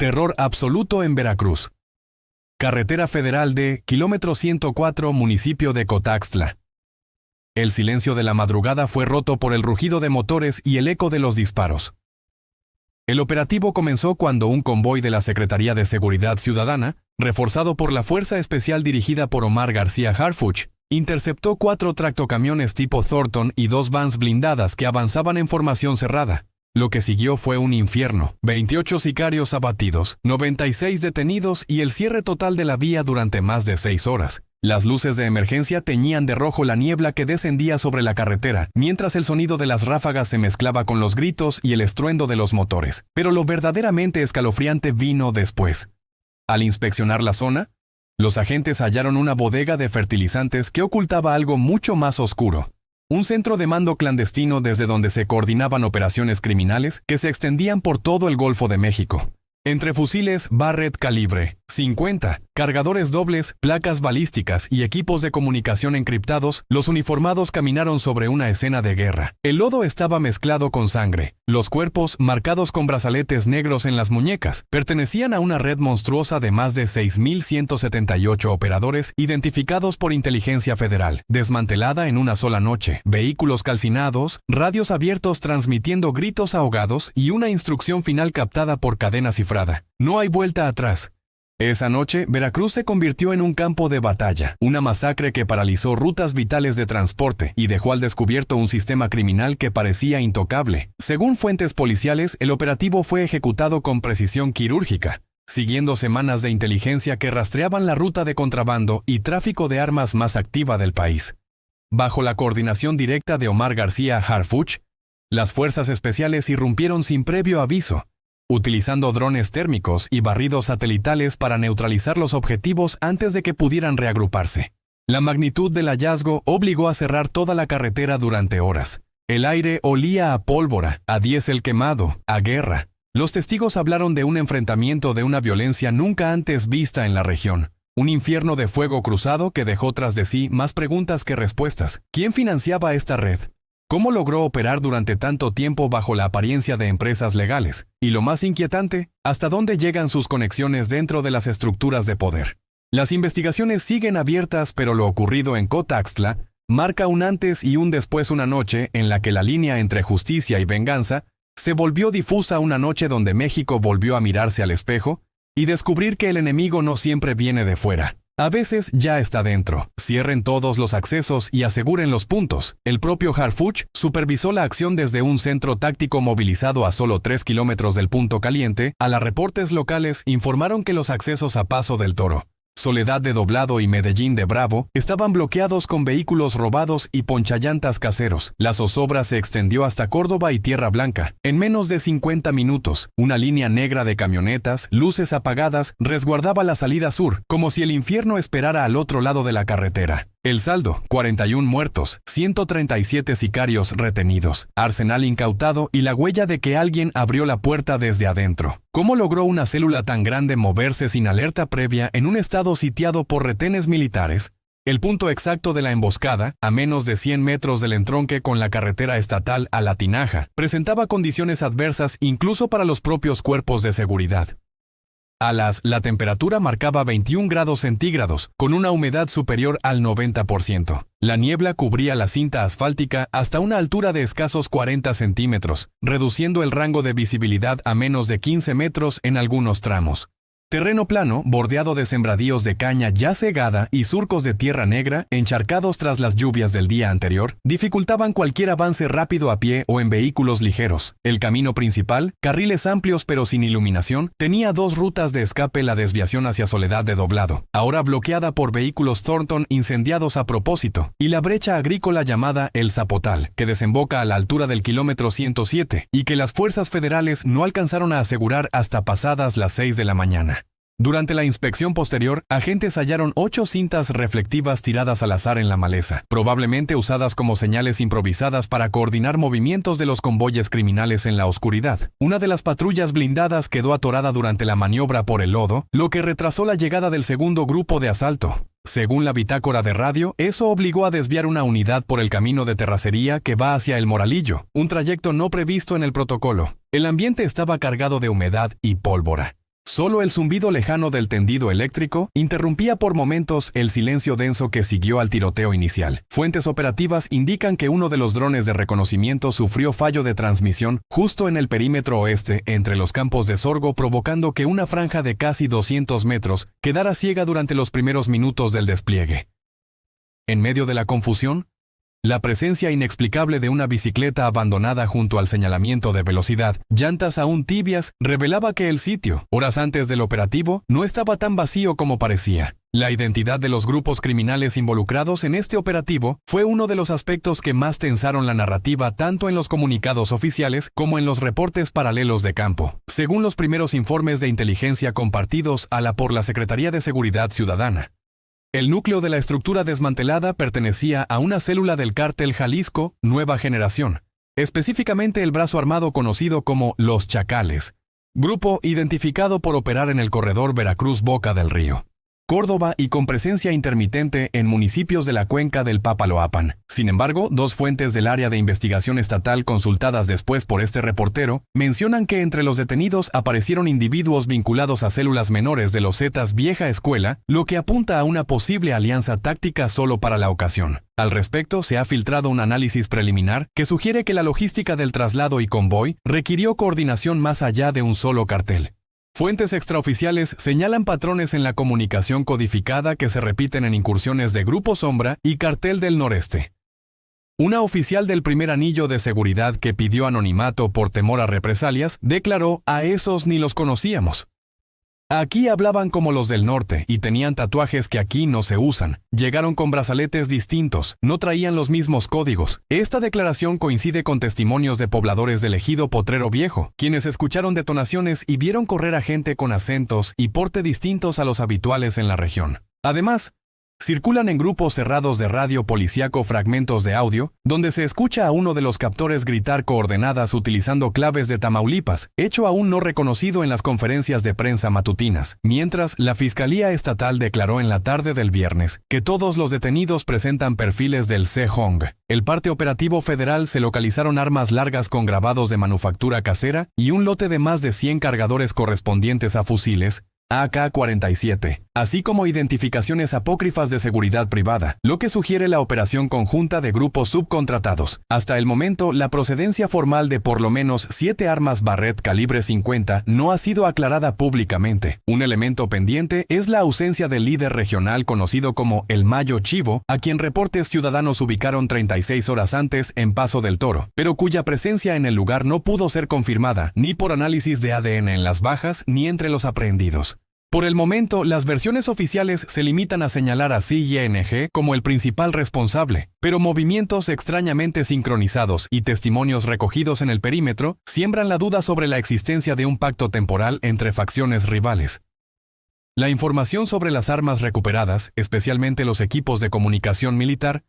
Terror absoluto en Veracruz. Carretera federal de kilómetro 104, municipio de Cotaxtla. El silencio de la madrugada fue roto por el rugido de motores y el eco de los disparos. El operativo comenzó cuando un convoy de la Secretaría de Seguridad Ciudadana, reforzado por la Fuerza Especial dirigida por Omar García Harfuch, interceptó 4 tractocamiones tipo Thornton y 2 vans blindadas que avanzaban en formación cerrada. Lo que siguió fue un infierno: 28 sicarios abatidos, 96 detenidos y el cierre total de la vía durante más de 6 horas. Las luces de emergencia teñían de rojo la niebla que descendía sobre la carretera, mientras el sonido de las ráfagas se mezclaba con los gritos y el estruendo de los motores. Pero lo verdaderamente escalofriante vino después. Al inspeccionar la zona, los agentes hallaron una bodega de fertilizantes que ocultaba algo mucho más oscuro. Un centro de mando clandestino desde donde se coordinaban operaciones criminales que se extendían por todo el Golfo de México. Entre fusiles Barrett calibre .50, cargadores dobles, placas balísticas y equipos de comunicación encriptados, los uniformados caminaron sobre una escena de guerra. El lodo estaba mezclado con sangre. Los cuerpos, marcados con brazaletes negros en las muñecas, pertenecían a una red monstruosa de más de 6.178 operadores identificados por inteligencia federal, desmantelada en una sola noche. Vehículos calcinados, radios abiertos transmitiendo gritos ahogados y una instrucción final captada por cadena cifrada. No hay vuelta atrás. Esa noche, Veracruz se convirtió en un campo de batalla, una masacre que paralizó rutas vitales de transporte y dejó al descubierto un sistema criminal que parecía intocable. Según fuentes policiales, el operativo fue ejecutado con precisión quirúrgica, siguiendo semanas de inteligencia que rastreaban la ruta de contrabando y tráfico de armas más activa del país. Bajo la coordinación directa de Omar García Harfuch, las fuerzas especiales irrumpieron sin previo aviso, utilizando drones térmicos y barridos satelitales para neutralizar los objetivos antes de que pudieran reagruparse. La magnitud del hallazgo obligó a cerrar toda la carretera durante horas. El aire olía a pólvora, a diésel quemado, a guerra. Los testigos hablaron de un enfrentamiento de una violencia nunca antes vista en la región. Un infierno de fuego cruzado que dejó tras de sí más preguntas que respuestas. ¿Quién financiaba esta red? ¿Cómo logró operar durante tanto tiempo bajo la apariencia de empresas legales? Y lo más inquietante, ¿hasta dónde llegan sus conexiones dentro de las estructuras de poder? Las investigaciones siguen abiertas, pero lo ocurrido en Cotaxtla marca un antes y un después, una noche en la que la línea entre justicia y venganza se volvió difusa, una noche donde México volvió a mirarse al espejo y descubrir que el enemigo no siempre viene de fuera. A veces ya está dentro. Cierren todos los accesos y aseguren los puntos. El propio Harfuch supervisó la acción desde un centro táctico movilizado a solo 3 kilómetros del punto caliente. A los reportes locales informaron que los accesos a Paso del Toro, Soledad de Doblado y Medellín de Bravo estaban bloqueados con vehículos robados y ponchallantas caseros. La zozobra se extendió hasta Córdoba y Tierra Blanca. En menos de 50 minutos, una línea negra de camionetas, luces apagadas, resguardaba la salida sur, como si el infierno esperara al otro lado de la carretera. El saldo: 41 muertos, 137 sicarios retenidos, arsenal incautado y la huella de que alguien abrió la puerta desde adentro. ¿Cómo logró una célula tan grande moverse sin alerta previa en un estado sitiado por retenes militares? El punto exacto de la emboscada, a menos de 100 metros del entronque con la carretera estatal a La Tinaja, presentaba condiciones adversas incluso para los propios cuerpos de seguridad. La temperatura marcaba 21 grados centígrados, con una humedad superior al 90%. La niebla cubría la cinta asfáltica hasta una altura de escasos 40 centímetros, reduciendo el rango de visibilidad a menos de 15 metros en algunos tramos. Terreno plano, bordeado de sembradíos de caña ya segada y surcos de tierra negra, encharcados tras las lluvias del día anterior, dificultaban cualquier avance rápido a pie o en vehículos ligeros. El camino principal, carriles amplios pero sin iluminación, tenía 2 rutas de escape: la desviación hacia Soledad de Doblado, ahora bloqueada por vehículos Thornton incendiados a propósito, y la brecha agrícola llamada El Zapotal, que desemboca a la altura del kilómetro 107, y que las fuerzas federales no alcanzaron a asegurar hasta pasadas las 6 de la mañana. Durante la inspección posterior, agentes hallaron 8 cintas reflectivas tiradas al azar en la maleza, probablemente usadas como señales improvisadas para coordinar movimientos de los convoyes criminales en la oscuridad. Una de las patrullas blindadas quedó atorada durante la maniobra por el lodo, lo que retrasó la llegada del segundo grupo de asalto. Según la bitácora de radio, eso obligó a desviar una unidad por el camino de terracería que va hacia El Moralillo, un trayecto no previsto en el protocolo. El ambiente estaba cargado de humedad y pólvora. Solo el zumbido lejano del tendido eléctrico interrumpía por momentos el silencio denso que siguió al tiroteo inicial. Fuentes operativas indican que uno de los drones de reconocimiento sufrió fallo de transmisión justo en el perímetro oeste entre los campos de sorgo, provocando que una franja de casi 200 metros quedara ciega durante los primeros minutos del despliegue. En medio de la confusión, la presencia inexplicable de una bicicleta abandonada junto al señalamiento de velocidad, llantas aún tibias, revelaba que el sitio, horas antes del operativo, no estaba tan vacío como parecía. La identidad de los grupos criminales involucrados en este operativo fue uno de los aspectos que más tensaron la narrativa tanto en los comunicados oficiales como en los reportes paralelos de campo. Según los primeros informes de inteligencia compartidos por la Secretaría de Seguridad Ciudadana, el núcleo de la estructura desmantelada pertenecía a una célula del cártel Jalisco Nueva Generación, específicamente el brazo armado conocido como Los Chacales, grupo identificado por operar en el corredor Veracruz-Boca del Río, Córdoba y con presencia intermitente en municipios de la cuenca del Papaloapan. Sin embargo, dos fuentes del área de investigación estatal consultadas después por este reportero mencionan que entre los detenidos aparecieron individuos vinculados a células menores de los Zetas vieja escuela, lo que apunta a una posible alianza táctica solo para la ocasión. Al respecto, se ha filtrado un análisis preliminar que sugiere que la logística del traslado y convoy requirió coordinación más allá de un solo cartel. Fuentes extraoficiales señalan patrones en la comunicación codificada que se repiten en incursiones de Grupo Sombra y Cartel del Noreste. Una oficial del primer anillo de seguridad que pidió anonimato por temor a represalias declaró: "A esos ni los conocíamos. Aquí hablaban como los del norte y tenían tatuajes que aquí no se usan. Llegaron con brazaletes distintos, no traían los mismos códigos". Esta declaración coincide con testimonios de pobladores del ejido Potrero Viejo, quienes escucharon detonaciones y vieron correr a gente con acentos y porte distintos a los habituales en la región. Además, circulan en grupos cerrados de radio policíaco fragmentos de audio, donde se escucha a uno de los captores gritar coordenadas utilizando claves de Tamaulipas, hecho aún no reconocido en las conferencias de prensa matutinas, mientras la Fiscalía Estatal declaró en la tarde del viernes que todos los detenidos presentan perfiles del CEJONG. El parte operativo federal se localizaron armas largas con grabados de manufactura casera y un lote de más de 100 cargadores correspondientes a fusiles AK-47, así como identificaciones apócrifas de seguridad privada, lo que sugiere la operación conjunta de grupos subcontratados. Hasta el momento, la procedencia formal de por lo menos 7 armas Barrett calibre 50 no ha sido aclarada públicamente. Un elemento pendiente es la ausencia del líder regional conocido como el Mayo Chivo, a quien reportes ciudadanos ubicaron 36 horas antes en Paso del Toro, pero cuya presencia en el lugar no pudo ser confirmada ni por análisis de ADN en las bajas ni entre los aprehendidos. Por el momento, las versiones oficiales se limitan a señalar a CYNG como el principal responsable, pero movimientos extrañamente sincronizados y testimonios recogidos en el perímetro siembran la duda sobre la existencia de un pacto temporal entre facciones rivales. La información sobre las armas recuperadas, especialmente los equipos de comunicación militar,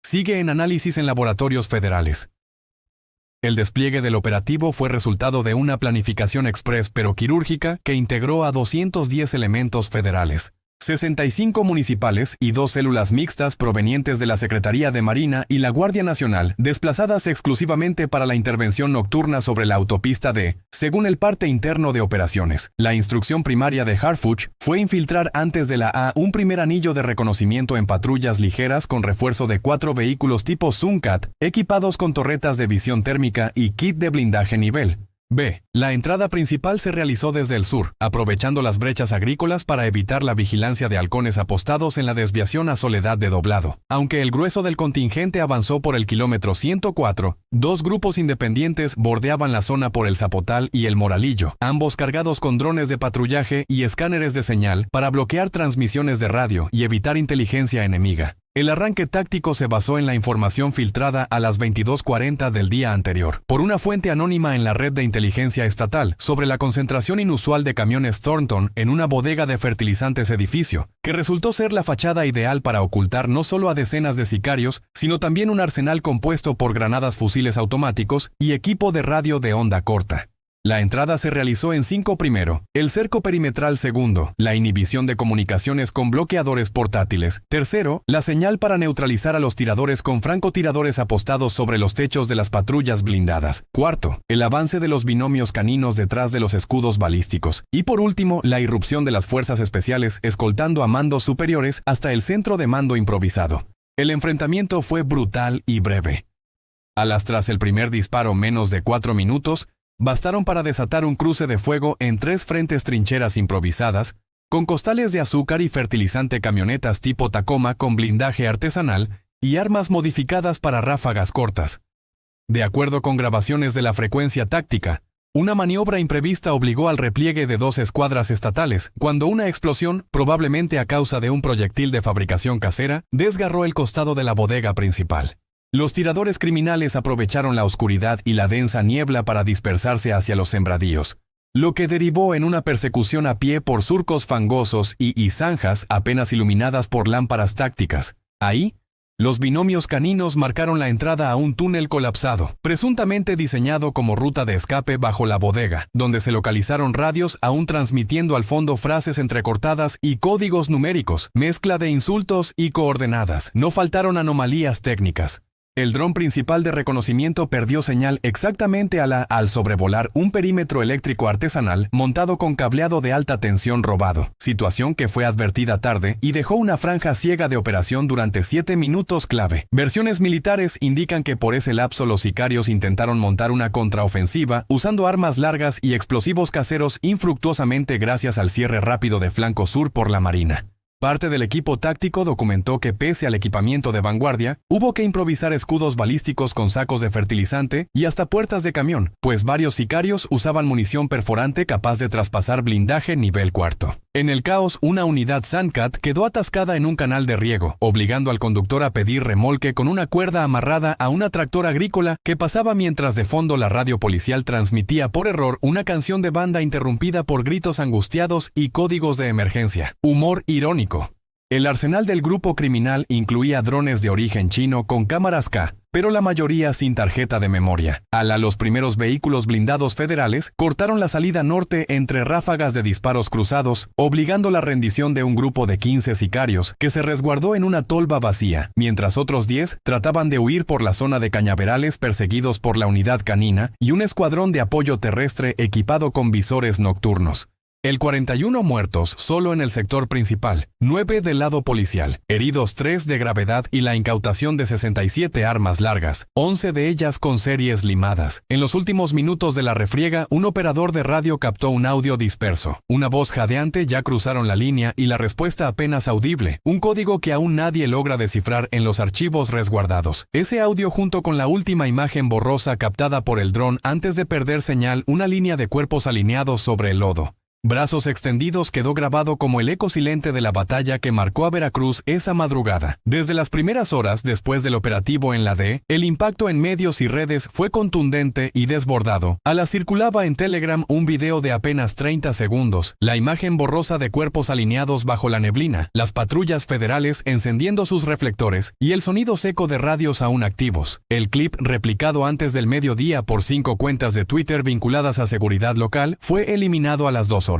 sigue en análisis en laboratorios federales. El despliegue del operativo fue resultado de una planificación express pero quirúrgica que integró a 210 elementos federales, 65 municipales y 2 células mixtas provenientes de la Secretaría de Marina y la Guardia Nacional, desplazadas exclusivamente para la intervención nocturna sobre la autopista D, según el parte interno de operaciones. La instrucción primaria de Harfuch fue infiltrar antes de la A un primer anillo de reconocimiento en patrullas ligeras con refuerzo de 4 vehículos tipo Zuncat, equipados con torretas de visión térmica y kit de blindaje nivel B. La entrada principal se realizó desde el sur, aprovechando las brechas agrícolas para evitar la vigilancia de halcones apostados en la desviación a Soledad de Doblado. Aunque el grueso del contingente avanzó por el kilómetro 104, 2 grupos independientes bordeaban la zona por el Zapotal y el Moralillo, ambos cargados con drones de patrullaje y escáneres de señal para bloquear transmisiones de radio y evitar inteligencia enemiga. El arranque táctico se basó en la información filtrada a las 22:40 del día anterior por una fuente anónima en la red de inteligencia estatal sobre la concentración inusual de camiones Thornton en una bodega de fertilizantes edificio, que resultó ser la fachada ideal para ocultar no solo a decenas de sicarios, sino también un arsenal compuesto por granadas fusiles automáticos y equipo de radio de onda corta. La entrada se realizó en 5 primero, el cerco perimetral segundo, la inhibición de comunicaciones con bloqueadores portátiles, tercero, la señal para neutralizar a los tiradores con francotiradores apostados sobre los techos de las patrullas blindadas, cuarto, el avance de los binomios caninos detrás de los escudos balísticos, y por último, la irrupción de las fuerzas especiales escoltando a mandos superiores hasta el centro de mando improvisado. El enfrentamiento fue brutal y breve. Tras el primer disparo menos de 4 minutos, bastaron para desatar un cruce de fuego en 3 frentes trincheras improvisadas, con costales de azúcar y fertilizante, camionetas tipo Tacoma con blindaje artesanal y armas modificadas para ráfagas cortas. De acuerdo con grabaciones de la frecuencia táctica, una maniobra imprevista obligó al repliegue de 2 escuadras estatales, cuando una explosión, probablemente a causa de un proyectil de fabricación casera, desgarró el costado de la bodega principal. Los tiradores criminales aprovecharon la oscuridad y la densa niebla para dispersarse hacia los sembradíos, lo que derivó en una persecución a pie por surcos fangosos y zanjas apenas iluminadas por lámparas tácticas. Ahí, los binomios caninos marcaron la entrada a un túnel colapsado, presuntamente diseñado como ruta de escape bajo la bodega, donde se localizaron radios aún transmitiendo al fondo frases entrecortadas y códigos numéricos, mezcla de insultos y coordenadas. No faltaron anomalías técnicas. El dron principal de reconocimiento perdió señal exactamente al sobrevolar un perímetro eléctrico artesanal montado con cableado de alta tensión robado, situación que fue advertida tarde y dejó una franja ciega de operación durante 7 minutos clave. Versiones militares indican que por ese lapso los sicarios intentaron montar una contraofensiva usando armas largas y explosivos caseros infructuosamente gracias al cierre rápido de flanco sur por la Marina. Parte del equipo táctico documentó que pese al equipamiento de vanguardia, hubo que improvisar escudos balísticos con sacos de fertilizante y hasta puertas de camión, pues varios sicarios usaban munición perforante capaz de traspasar blindaje nivel 4. En el caos, una unidad Sandcat quedó atascada en un canal de riego, obligando al conductor a pedir remolque con una cuerda amarrada a una tractor agrícola que pasaba mientras de fondo la radio policial transmitía por error una canción de banda interrumpida por gritos angustiados y códigos de emergencia. Humor irónico. El arsenal del grupo criminal incluía drones de origen chino con cámaras K, pero la mayoría sin tarjeta de memoria. Los primeros vehículos blindados federales cortaron la salida norte entre ráfagas de disparos cruzados, obligando la rendición de un grupo de 15 sicarios que se resguardó en una tolva vacía, mientras otros 10 trataban de huir por la zona de cañaverales perseguidos por la unidad canina y un escuadrón de apoyo terrestre equipado con visores nocturnos. El 41 muertos solo en el sector principal, 9 del lado policial, heridos 3 de gravedad y la incautación de 67 armas largas, 11 de ellas con series limadas. En los últimos minutos de la refriega, un operador de radio captó un audio disperso. Una voz jadeante, ya cruzaron la línea y la respuesta apenas audible, un código que aún nadie logra descifrar en los archivos resguardados. Ese audio junto con la última imagen borrosa captada por el dron antes de perder señal, una línea de cuerpos alineados sobre el lodo. Brazos extendidos quedó grabado como el eco silente de la batalla que marcó a Veracruz esa madrugada. Desde las primeras horas después del operativo en la D, el impacto en medios y redes fue contundente y desbordado. Circulaba en Telegram un video de apenas 30 segundos, la imagen borrosa de cuerpos alineados bajo la neblina, las patrullas federales encendiendo sus reflectores y el sonido seco de radios aún activos. El clip, replicado antes del mediodía por 5 cuentas de Twitter vinculadas a seguridad local, fue eliminado a las 2 horas.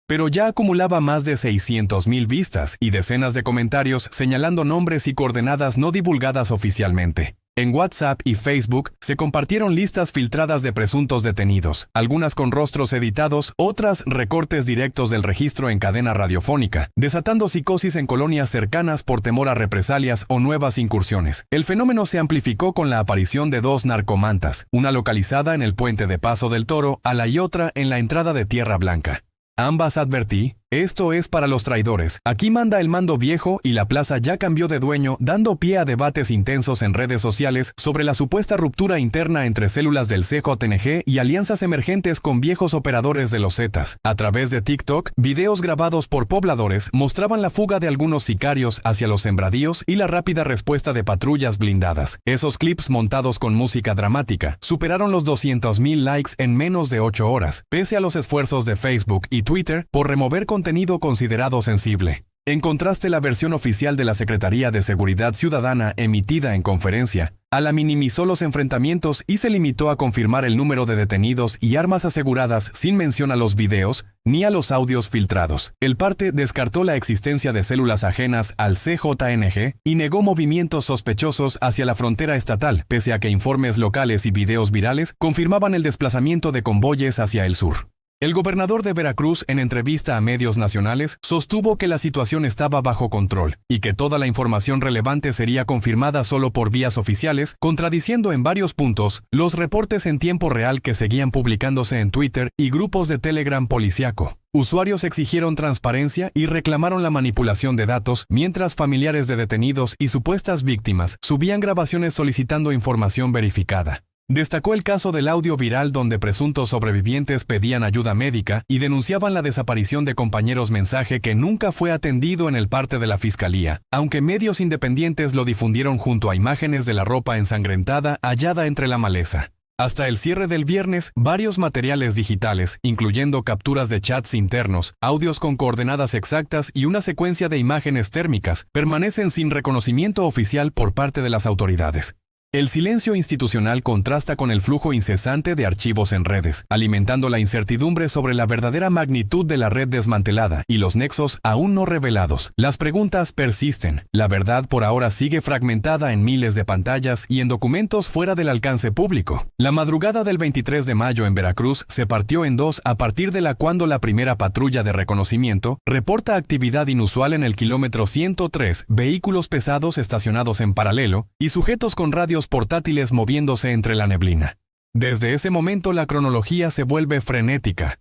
Pero ya acumulaba más de 600,000 vistas y decenas de comentarios señalando nombres y coordenadas no divulgadas oficialmente. En WhatsApp y Facebook se compartieron listas filtradas de presuntos detenidos, algunas con rostros editados, otras recortes directos del registro en cadena radiofónica, desatando psicosis en colonias cercanas por temor a represalias o nuevas incursiones. El fenómeno se amplificó con la aparición de 2 narcomantas, una localizada en el puente de Paso del Toro y otra en la entrada de Tierra Blanca. Ambas advertí, esto es para los traidores. Aquí manda el mando viejo y la plaza ya cambió de dueño, dando pie a debates intensos en redes sociales sobre la supuesta ruptura interna entre células del CJNG y alianzas emergentes con viejos operadores de los Zetas. A través de TikTok, videos grabados por pobladores mostraban la fuga de algunos sicarios hacia los sembradíos y la rápida respuesta de patrullas blindadas. Esos clips montados con música dramática superaron los 200,000 likes en menos de 8 horas, pese a los esfuerzos de Facebook y Twitter por remover contenido considerado sensible. En contraste, la versión oficial de la Secretaría de Seguridad Ciudadana emitida en conferencia Ala minimizó los enfrentamientos y se limitó a confirmar el número de detenidos y armas aseguradas sin mención a los videos ni a los audios filtrados. El parte descartó la existencia de células ajenas al CJNG y negó movimientos sospechosos hacia la frontera estatal, pese a que informes locales y videos virales confirmaban el desplazamiento de convoyes hacia el sur. El gobernador de Veracruz, en entrevista a medios nacionales, sostuvo que la situación estaba bajo control y que toda la información relevante sería confirmada solo por vías oficiales, contradiciendo en varios puntos los reportes en tiempo real que seguían publicándose en Twitter y grupos de Telegram policíaco. Usuarios exigieron transparencia y reclamaron la manipulación de datos, mientras familiares de detenidos y supuestas víctimas subían grabaciones solicitando información verificada. Destacó el caso del audio viral donde presuntos sobrevivientes pedían ayuda médica y denunciaban la desaparición de compañeros mensaje que nunca fue atendido en el parte de la fiscalía, aunque medios independientes lo difundieron junto a imágenes de la ropa ensangrentada hallada entre la maleza. Hasta el cierre del viernes, varios materiales digitales, incluyendo capturas de chats internos, audios con coordenadas exactas y una secuencia de imágenes térmicas, permanecen sin reconocimiento oficial por parte de las autoridades. El silencio institucional contrasta con el flujo incesante de archivos en redes, alimentando la incertidumbre sobre la verdadera magnitud de la red desmantelada y los nexos aún no revelados. Las preguntas persisten. La verdad por ahora sigue fragmentada en miles de pantallas y en documentos fuera del alcance público. La madrugada del 23 de mayo en Veracruz se partió en dos a partir de cuando la primera patrulla de reconocimiento reporta actividad inusual en el kilómetro 103, vehículos pesados estacionados en paralelo y sujetos con radios portátiles moviéndose entre la neblina. Desde ese momento la cronología se vuelve frenética.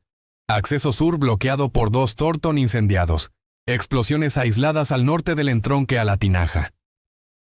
Acceso sur bloqueado por 2 Thornton incendiados. Explosiones aisladas al norte del entronque a la Tinaja.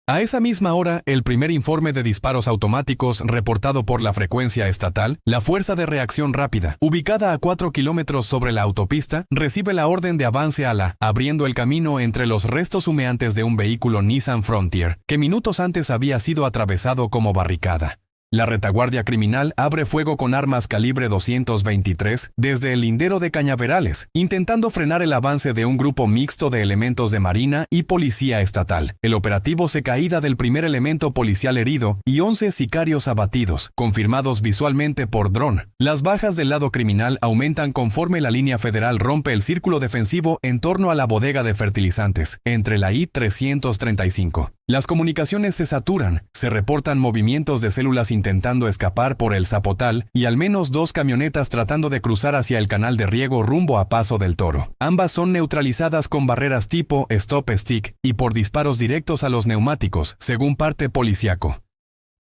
A esa misma hora, el primer informe de disparos automáticos reportado por la frecuencia estatal, la Fuerza de Reacción Rápida, ubicada a 4 kilómetros sobre la autopista, recibe la orden de avance abriendo el camino entre los restos humeantes de un vehículo Nissan Frontier, que minutos antes había sido atravesado como barricada. La retaguardia criminal abre fuego con armas calibre 223 desde el lindero de Cañaverales, intentando frenar el avance de un grupo mixto de elementos de Marina y Policía Estatal. El operativo se caída del primer elemento policial herido y 11 sicarios abatidos, confirmados visualmente por dron. Las bajas del lado criminal aumentan conforme la línea federal rompe el círculo defensivo en torno a la bodega de fertilizantes, entre la I-335. Las comunicaciones se saturan, se reportan movimientos de células intentando escapar por el Zapotal y al menos 2 camionetas tratando de cruzar hacia el canal de riego rumbo a Paso del Toro. Ambas son neutralizadas con barreras tipo Stop Stick y por disparos directos a los neumáticos, según parte policíaco.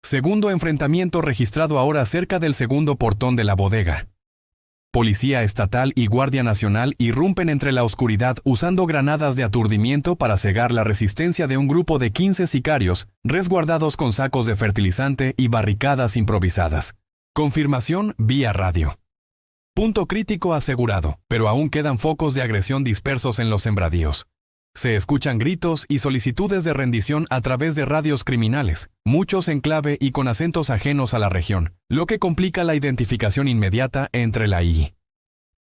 Segundo enfrentamiento registrado ahora cerca del segundo portón de la bodega. Policía Estatal y Guardia Nacional irrumpen entre la oscuridad usando granadas de aturdimiento para cegar la resistencia de un grupo de 15 sicarios, resguardados con sacos de fertilizante y barricadas improvisadas. Confirmación vía radio. Punto crítico asegurado, pero aún quedan focos de agresión dispersos en los sembradíos. Se escuchan gritos y solicitudes de rendición a través de radios criminales, muchos en clave y con acentos ajenos a la región, lo que complica la identificación inmediata entre la I.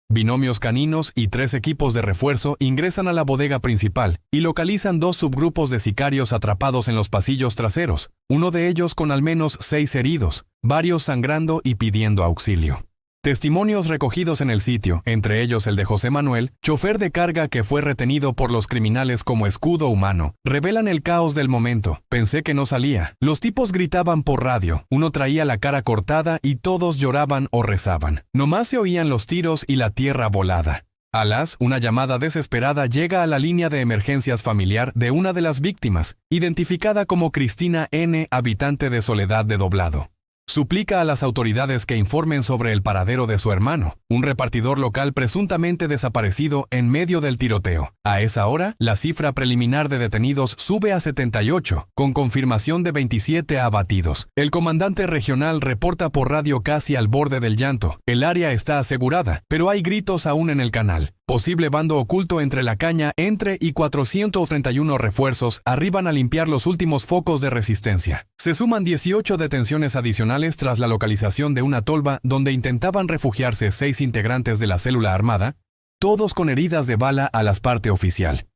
Binomios caninos y 3 equipos de refuerzo ingresan a la bodega principal y localizan 2 subgrupos de sicarios atrapados en los pasillos traseros, uno de ellos con al menos 6 heridos, varios sangrando y pidiendo auxilio. Testimonios recogidos en el sitio, entre ellos el de José Manuel, chofer de carga que fue retenido por los criminales como escudo humano, revelan el caos del momento. Pensé que no salía. Los tipos gritaban por radio, uno traía la cara cortada y todos lloraban o rezaban. Nomás se oían los tiros y la tierra volada. A una llamada desesperada llega a la línea de emergencias familiar de una de las víctimas, identificada como Cristina N., habitante de Soledad de Doblado. Suplica a las autoridades que informen sobre el paradero de su hermano, un repartidor local presuntamente desaparecido en medio del tiroteo. A esa hora, la cifra preliminar de detenidos sube a 78, con confirmación de 27 abatidos. El comandante regional reporta por radio casi al borde del llanto. El área está asegurada, pero hay gritos aún en el canal. Posible bando oculto entre la caña y 431 refuerzos arriban a limpiar los últimos focos de resistencia. Se suman 18 detenciones adicionales tras la localización de una tolva donde intentaban refugiarse 6 integrantes de la célula armada, todos con heridas de bala a la parte oficial.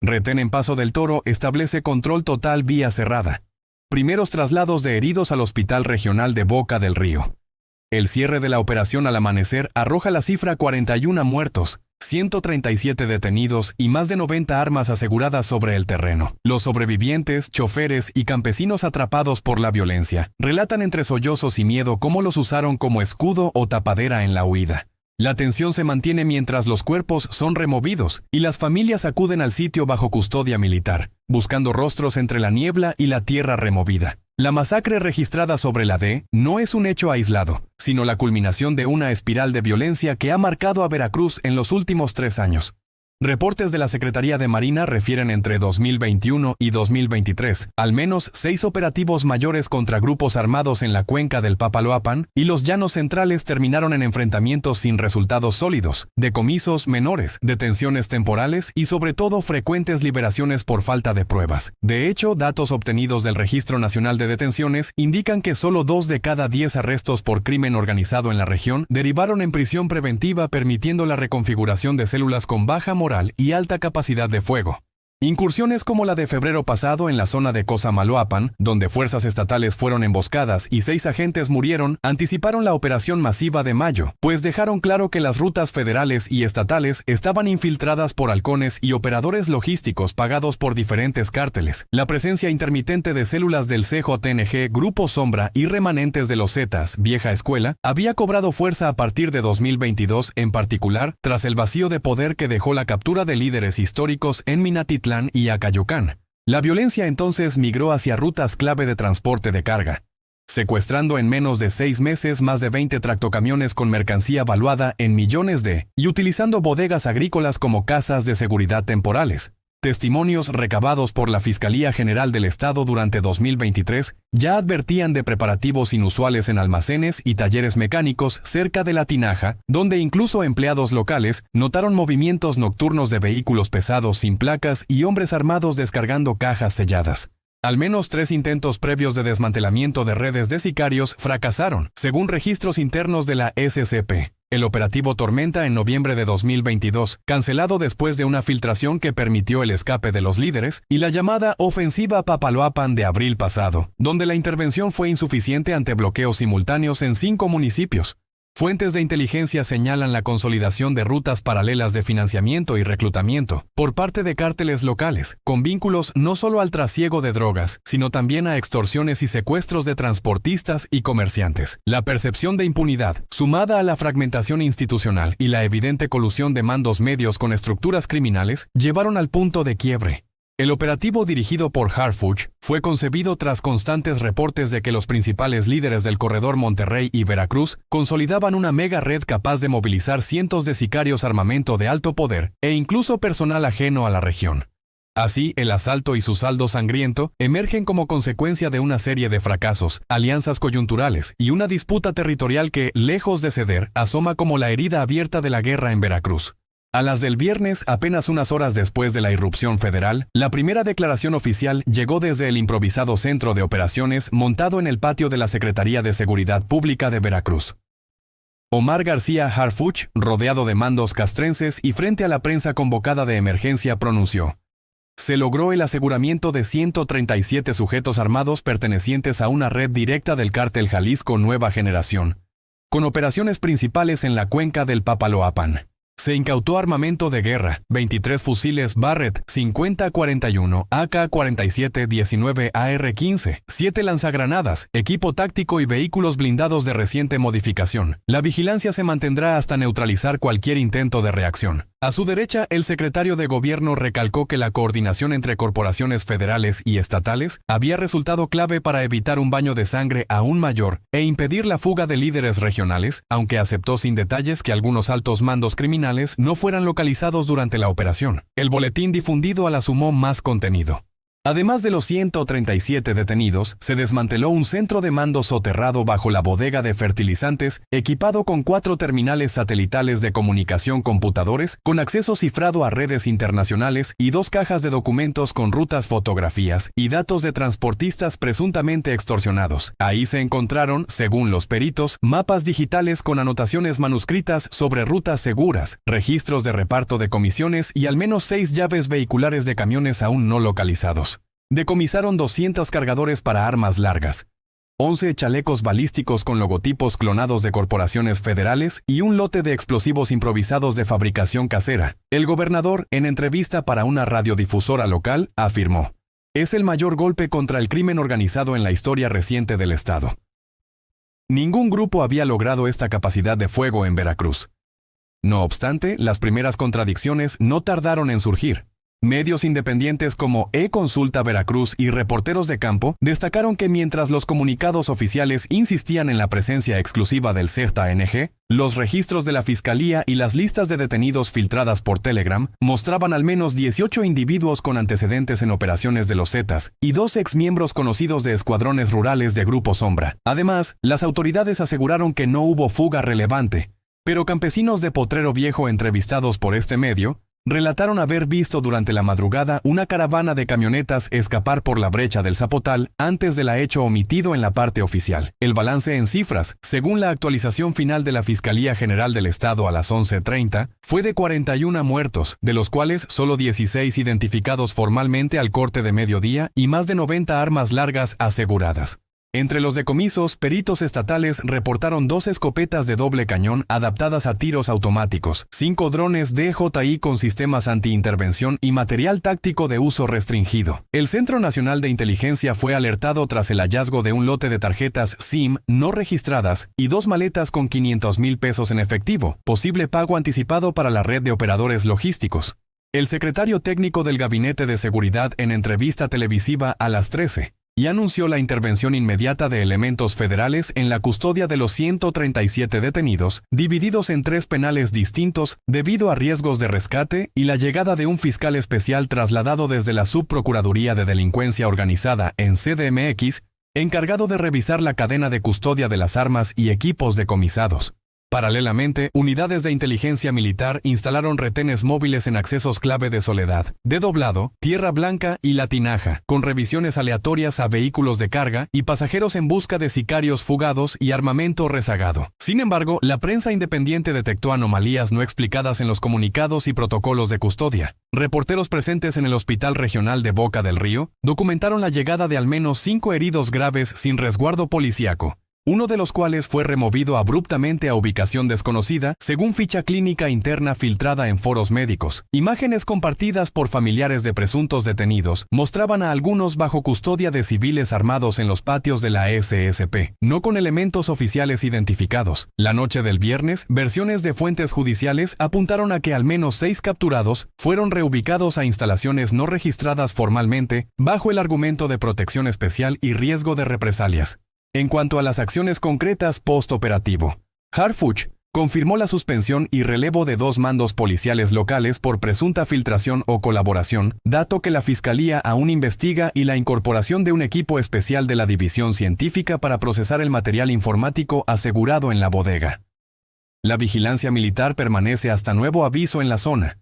Retén en Paso del Toro establece control total vía cerrada. Primeros traslados de heridos al Hospital Regional de Boca del Río. El cierre de la operación al amanecer arroja la cifra 41 muertos, 137 detenidos y más de 90 armas aseguradas sobre el terreno. Los sobrevivientes, choferes y campesinos atrapados por la violencia relatan entre sollozos y miedo cómo los usaron como escudo o tapadera en la huida. La tensión se mantiene mientras los cuerpos son removidos y las familias acuden al sitio bajo custodia militar, buscando rostros entre la niebla y la tierra removida. La masacre registrada sobre la D no es un hecho aislado, sino la culminación de una espiral de violencia que ha marcado a Veracruz en los últimos 3 años. Reportes de la Secretaría de Marina refieren entre 2021 y 2023, al menos 6 operativos mayores contra grupos armados en la cuenca del Papaloapan, y los llanos centrales terminaron en enfrentamientos sin resultados sólidos, decomisos menores, detenciones temporales y sobre todo frecuentes liberaciones por falta de pruebas. De hecho, datos obtenidos del Registro Nacional de Detenciones indican que solo 2 de cada 10 arrestos por crimen organizado en la región derivaron en prisión preventiva, permitiendo la reconfiguración de células con baja moral y alta capacidad de fuego. Incursiones como la de febrero pasado en la zona de Cosamaloapan, donde fuerzas estatales fueron emboscadas y 6 agentes murieron, anticiparon la operación masiva de mayo, pues dejaron claro que las rutas federales y estatales estaban infiltradas por halcones y operadores logísticos pagados por diferentes cárteles. La presencia intermitente de células del CJNG, Grupo Sombra y remanentes de los Zetas, vieja escuela, había cobrado fuerza a partir de 2022, en particular, tras el vacío de poder que dejó la captura de líderes históricos en Minatitlán y Acayucán. La violencia entonces migró hacia rutas clave de transporte de carga, secuestrando en menos de 6 meses más de 20 tractocamiones con mercancía valuada en millones y utilizando bodegas agrícolas como casas de seguridad temporales. Testimonios recabados por la Fiscalía General del Estado durante 2023 ya advertían de preparativos inusuales en almacenes y talleres mecánicos cerca de La Tinaja, donde incluso empleados locales notaron movimientos nocturnos de vehículos pesados sin placas y hombres armados descargando cajas selladas. Al menos 3 intentos previos de desmantelamiento de redes de sicarios fracasaron, según registros internos de la SCP. El operativo Tormenta en noviembre de 2022, cancelado después de una filtración que permitió el escape de los líderes, y la llamada Ofensiva Papaloapan de abril pasado, donde la intervención fue insuficiente ante bloqueos simultáneos en 5 municipios. Fuentes de inteligencia señalan la consolidación de rutas paralelas de financiamiento y reclutamiento por parte de cárteles locales, con vínculos no solo al trasiego de drogas, sino también a extorsiones y secuestros de transportistas y comerciantes. La percepción de impunidad, sumada a la fragmentación institucional y la evidente colusión de mandos medios con estructuras criminales, llevaron al punto de quiebre. El operativo dirigido por Harfuch fue concebido tras constantes reportes de que los principales líderes del corredor Monterrey y Veracruz consolidaban una mega red capaz de movilizar cientos de sicarios, armamento de alto poder e incluso personal ajeno a la región. Así, el asalto y su saldo sangriento emergen como consecuencia de una serie de fracasos, alianzas coyunturales y una disputa territorial que, lejos de ceder, asoma como la herida abierta de la guerra en Veracruz. A las del viernes, apenas unas horas después de la irrupción federal, la primera declaración oficial llegó desde el improvisado centro de operaciones montado en el patio de la Secretaría de Seguridad Pública de Veracruz. Omar García Harfuch, rodeado de mandos castrenses y frente a la prensa convocada de emergencia, pronunció: "Se logró el aseguramiento de 137 sujetos armados pertenecientes a una red directa del cártel Jalisco Nueva Generación, con operaciones principales en la cuenca del Papaloapan. Se incautó armamento de guerra, 23 fusiles Barrett 50-41, AK-47-19 AR-15, 7 lanzagranadas, equipo táctico y vehículos blindados de reciente modificación. La vigilancia se mantendrá hasta neutralizar cualquier intento de reacción". A su derecha, el secretario de Gobierno recalcó que la coordinación entre corporaciones federales y estatales había resultado clave para evitar un baño de sangre aún mayor e impedir la fuga de líderes regionales, aunque aceptó sin detalles que algunos altos mandos criminales no fueran localizados durante la operación. El boletín difundido a la sumó más contenido. Además de los 137 detenidos, se desmanteló un centro de mando soterrado bajo la bodega de fertilizantes, equipado con 4 terminales satelitales de comunicación, computadores con acceso cifrado a redes internacionales y 2 cajas de documentos con rutas, fotografías y datos de transportistas presuntamente extorsionados. Ahí se encontraron, según los peritos, mapas digitales con anotaciones manuscritas sobre rutas seguras, registros de reparto de comisiones y al menos 6 llaves vehiculares de camiones aún no localizados. Decomisaron 200 cargadores para armas largas, 11 chalecos balísticos con logotipos clonados de corporaciones federales y un lote de explosivos improvisados de fabricación casera. El gobernador, en entrevista para una radiodifusora local, afirmó: "Es el mayor golpe contra el crimen organizado en la historia reciente del estado". Ningún grupo había logrado esta capacidad de fuego en Veracruz. No obstante, las primeras contradicciones no tardaron en surgir. Medios independientes como E-Consulta Veracruz y Reporteros de Campo destacaron que mientras los comunicados oficiales insistían en la presencia exclusiva del ZNG, los registros de la Fiscalía y las listas de detenidos filtradas por Telegram mostraban al menos 18 individuos con antecedentes en operaciones de los Zetas y 2 exmiembros conocidos de escuadrones rurales de Grupo Sombra. Además, las autoridades aseguraron que no hubo fuga relevante, pero campesinos de Potrero Viejo entrevistados por este medio relataron haber visto durante la madrugada una caravana de camionetas escapar por la brecha del Zapotal antes del hecho omitido en la parte oficial. El balance en cifras, según la actualización final de la Fiscalía General del Estado a las 11:30, fue de 41 muertos, de los cuales solo 16 identificados formalmente al corte de mediodía y más de 90 armas largas aseguradas. Entre los decomisos, peritos estatales reportaron 2 escopetas de doble cañón adaptadas a tiros automáticos, 5 drones DJI con sistemas antiintervención y material táctico de uso restringido. El Centro Nacional de Inteligencia fue alertado tras el hallazgo de un lote de tarjetas SIM no registradas y 2 maletas con 500,000 pesos en efectivo, posible pago anticipado para la red de operadores logísticos. El secretario técnico del Gabinete de Seguridad en entrevista televisiva a las 13 y anunció la intervención inmediata de elementos federales en la custodia de los 137 detenidos, divididos en 3 penales distintos debido a riesgos de rescate y la llegada de un fiscal especial trasladado desde la Subprocuraduría de Delincuencia Organizada en CDMX, encargado de revisar la cadena de custodia de las armas y equipos decomisados. Paralelamente, unidades de inteligencia militar instalaron retenes móviles en accesos clave de Soledad, de Doblado, Tierra Blanca y La Tinaja, con revisiones aleatorias a vehículos de carga y pasajeros en busca de sicarios fugados y armamento rezagado. Sin embargo, la prensa independiente detectó anomalías no explicadas en los comunicados y protocolos de custodia. Reporteros presentes en el Hospital Regional de Boca del Río documentaron la llegada de al menos 5 heridos graves sin resguardo policíaco, uno de los cuales fue removido abruptamente a ubicación desconocida, según ficha clínica interna filtrada en foros médicos. Imágenes compartidas por familiares de presuntos detenidos mostraban a algunos bajo custodia de civiles armados en los patios de la SSP, no con elementos oficiales identificados. La noche del viernes, versiones de fuentes judiciales apuntaron a que al menos 6 capturados fueron reubicados a instalaciones no registradas formalmente, bajo el argumento de protección especial y riesgo de represalias. En cuanto a las acciones concretas postoperativo, Harfuch confirmó la suspensión y relevo de 2 mandos policiales locales por presunta filtración o colaboración, dato que la Fiscalía aún investiga, y la incorporación de un equipo especial de la División Científica para procesar el material informático asegurado en la bodega. La vigilancia militar permanece hasta nuevo aviso en la zona,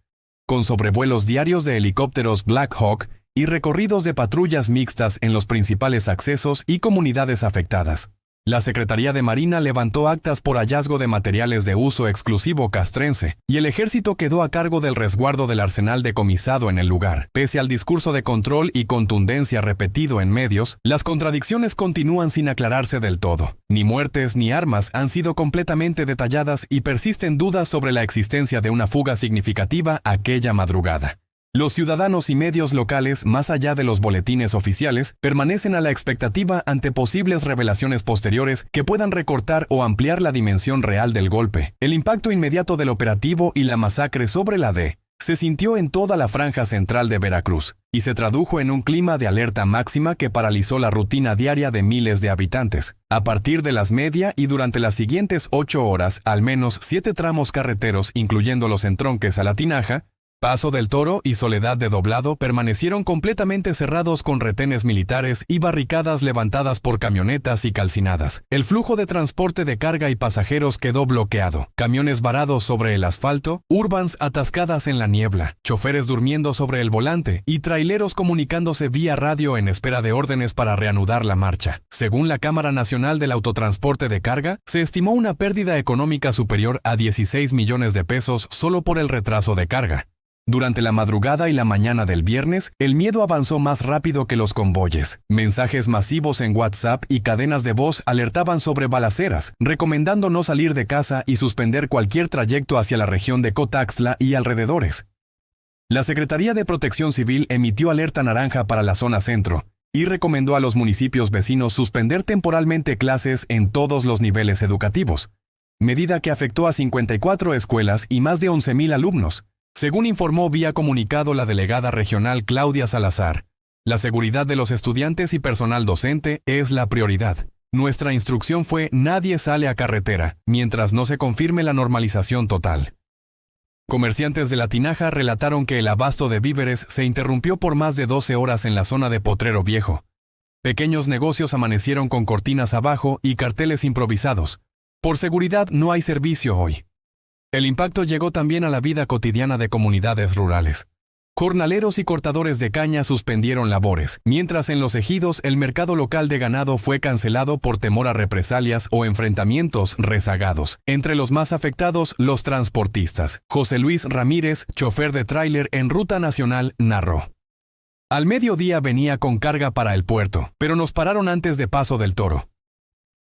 con sobrevuelos diarios de helicópteros Black Hawk y recorridos de patrullas mixtas en los principales accesos y comunidades afectadas. La Secretaría de Marina levantó actas por hallazgo de materiales de uso exclusivo castrense, y el Ejército quedó a cargo del resguardo del arsenal decomisado en el lugar. Pese al discurso de control y contundencia repetido en medios, las contradicciones continúan sin aclararse del todo. Ni muertes ni armas han sido completamente detalladas y persisten dudas sobre la existencia de una fuga significativa aquella madrugada. Los ciudadanos y medios locales, más allá de los boletines oficiales, permanecen a la expectativa ante posibles revelaciones posteriores que puedan recortar o ampliar la dimensión real del golpe. El impacto inmediato del operativo y la masacre sobre la D se sintió en toda la franja central de Veracruz y se tradujo en un clima de alerta máxima que paralizó la rutina diaria de miles de habitantes. A partir de las media y durante las siguientes 8 horas, al menos 7 tramos carreteros, incluyendo los entronques a La Tinaja, Paso del Toro y Soledad de Doblado, permanecieron completamente cerrados con retenes militares y barricadas levantadas por camionetas y calcinadas. El flujo de transporte de carga y pasajeros quedó bloqueado. Camiones varados sobre el asfalto, urbans atascadas en la niebla, choferes durmiendo sobre el volante y traileros comunicándose vía radio en espera de órdenes para reanudar la marcha. Según la Cámara Nacional del Autotransporte de Carga, se estimó una pérdida económica superior a 16 millones de pesos solo por el retraso de carga. Durante la madrugada y la mañana del viernes, el miedo avanzó más rápido que los convoyes. Mensajes masivos en WhatsApp y cadenas de voz alertaban sobre balaceras, recomendando no salir de casa y suspender cualquier trayecto hacia la región de Cotaxtla y alrededores. La Secretaría de Protección Civil emitió alerta naranja para la zona centro y recomendó a los municipios vecinos suspender temporalmente clases en todos los niveles educativos, medida que afectó a 54 escuelas y más de 11,000 alumnos. Según informó vía comunicado la delegada regional Claudia Salazar, la seguridad de los estudiantes y personal docente es la prioridad. Nuestra instrucción fue: nadie sale a carretera, mientras no se confirme la normalización total. Comerciantes de La Tinaja relataron que el abasto de víveres se interrumpió por más de 12 horas en la zona de Potrero Viejo. Pequeños negocios amanecieron con cortinas abajo y carteles improvisados. Por seguridad no hay servicio hoy. El impacto llegó también a la vida cotidiana de comunidades rurales. Jornaleros y cortadores de caña suspendieron labores, mientras en los ejidos el mercado local de ganado fue cancelado por temor a represalias o enfrentamientos rezagados. Entre los más afectados, los transportistas. José Luis Ramírez, chofer de tráiler en ruta nacional, narró: al mediodía venía con carga para el puerto, pero nos pararon antes de Paso del Toro.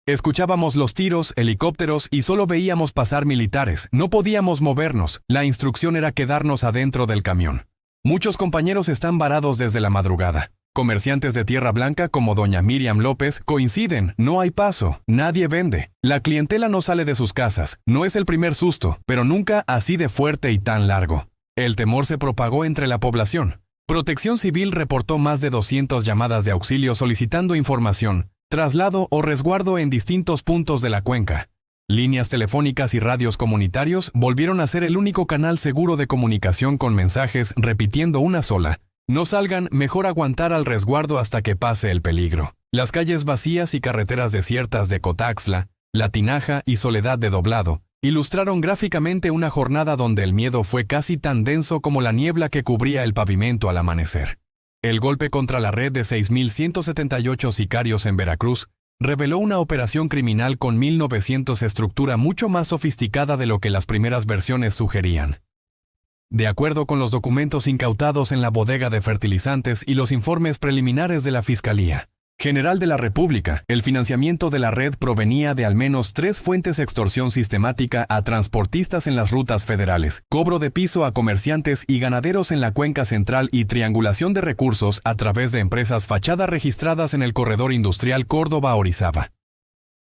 Escuchábamos los tiros, helicópteros y solo veíamos pasar militares. No podíamos movernos. La instrucción era quedarnos adentro del camión. Muchos compañeros están varados desde la madrugada. Comerciantes de Tierra Blanca como doña Miriam López coinciden: no hay paso, nadie vende. La clientela no sale de sus casas. No es el primer susto, pero nunca así de fuerte y tan largo. El temor se propagó entre la población. Protección Civil reportó más de 200 llamadas de auxilio solicitando información, traslado o resguardo en distintos puntos de la cuenca. Líneas telefónicas y radios comunitarios volvieron a ser el único canal seguro de comunicación, con mensajes repitiendo una sola: no salgan, mejor aguantar al resguardo hasta que pase el peligro. Las calles vacías y carreteras desiertas de Cotaxtla, La Tinaja y Soledad de Doblado ilustraron gráficamente una jornada donde el miedo fue casi tan denso como la niebla que cubría el pavimento al amanecer. El golpe contra la red de 6,178 sicarios en Veracruz reveló una operación criminal con 1,900 estructura mucho más sofisticada de lo que las primeras versiones sugerían. De acuerdo con los documentos incautados en la bodega de fertilizantes y los informes preliminares de la Fiscalía General de la República, el financiamiento de la red provenía de al menos 3 fuentes: extorsión sistemática a transportistas en las rutas federales, cobro de piso a comerciantes y ganaderos en la cuenca central y triangulación de recursos a través de empresas fachada registradas en el corredor industrial Córdoba-Orizaba.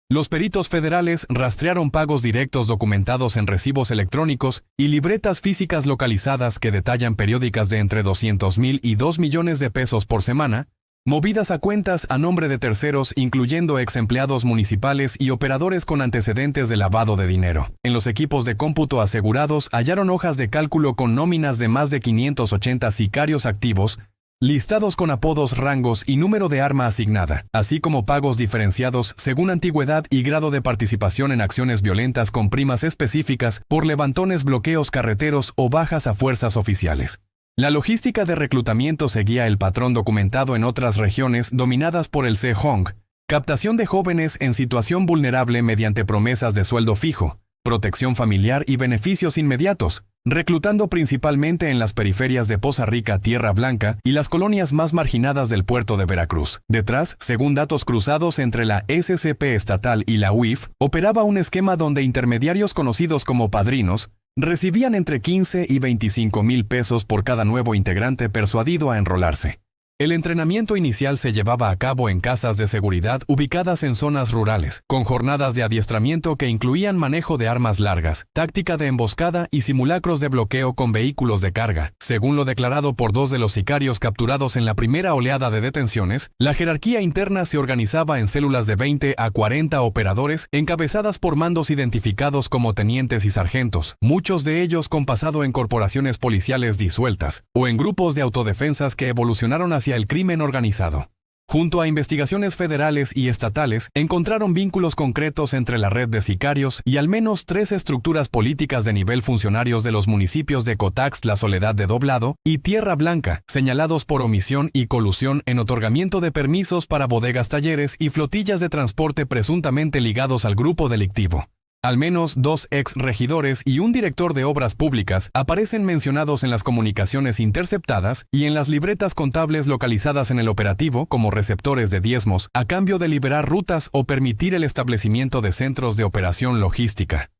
Los peritos federales rastrearon pagos directos documentados en recibos electrónicos y libretas físicas localizadas que detallan periódicas de entre 200,000 y 2 millones de pesos por semana, movidas a cuentas a nombre de terceros, incluyendo ex empleados municipales y operadores con antecedentes de lavado de dinero. En los equipos de cómputo asegurados hallaron hojas de cálculo con nóminas de más de 580 sicarios activos, listados con apodos, rangos y número de arma asignada, así como pagos diferenciados según antigüedad y grado de participación en acciones violentas con primas específicas por levantones, bloqueos carreteros o bajas a fuerzas oficiales. La logística de reclutamiento seguía el patrón documentado en otras regiones dominadas por el CEJONG: captación de jóvenes en situación vulnerable mediante promesas de sueldo fijo, protección familiar y beneficios inmediatos, reclutando principalmente en las periferias de Poza Rica, Tierra Blanca y las colonias más marginadas del puerto de Veracruz. Detrás, según datos cruzados entre la SCP estatal y la UIF, operaba un esquema donde intermediarios conocidos como padrinos recibían entre 15 y 25,000 pesos por cada nuevo integrante persuadido a enrolarse. El entrenamiento inicial se llevaba a cabo en casas de seguridad ubicadas en zonas rurales, con jornadas de adiestramiento que incluían manejo de armas largas, táctica de emboscada y simulacros de bloqueo con vehículos de carga. Según lo declarado por 2 de los sicarios capturados en la primera oleada de detenciones, la jerarquía interna se organizaba en células de 20 a 40 operadores, encabezadas por mandos identificados como tenientes y sargentos, muchos de ellos con pasado en corporaciones policiales disueltas, o en grupos de autodefensas que evolucionaron hacia el crimen organizado. Junto a investigaciones federales y estatales, encontraron vínculos concretos entre la red de sicarios y al menos 3 estructuras políticas de nivel funcionarios de los municipios de Cotaxtla, Soledad de Doblado y Tierra Blanca, señalados por omisión y colusión en otorgamiento de permisos para bodegas, talleres y flotillas de transporte presuntamente ligados al grupo delictivo. Al menos 2 ex-regidores y un director de obras públicas aparecen mencionados en las comunicaciones interceptadas y en las libretas contables localizadas en el operativo como receptores de diezmos a cambio de liberar rutas o permitir el establecimiento de centros de operación logística.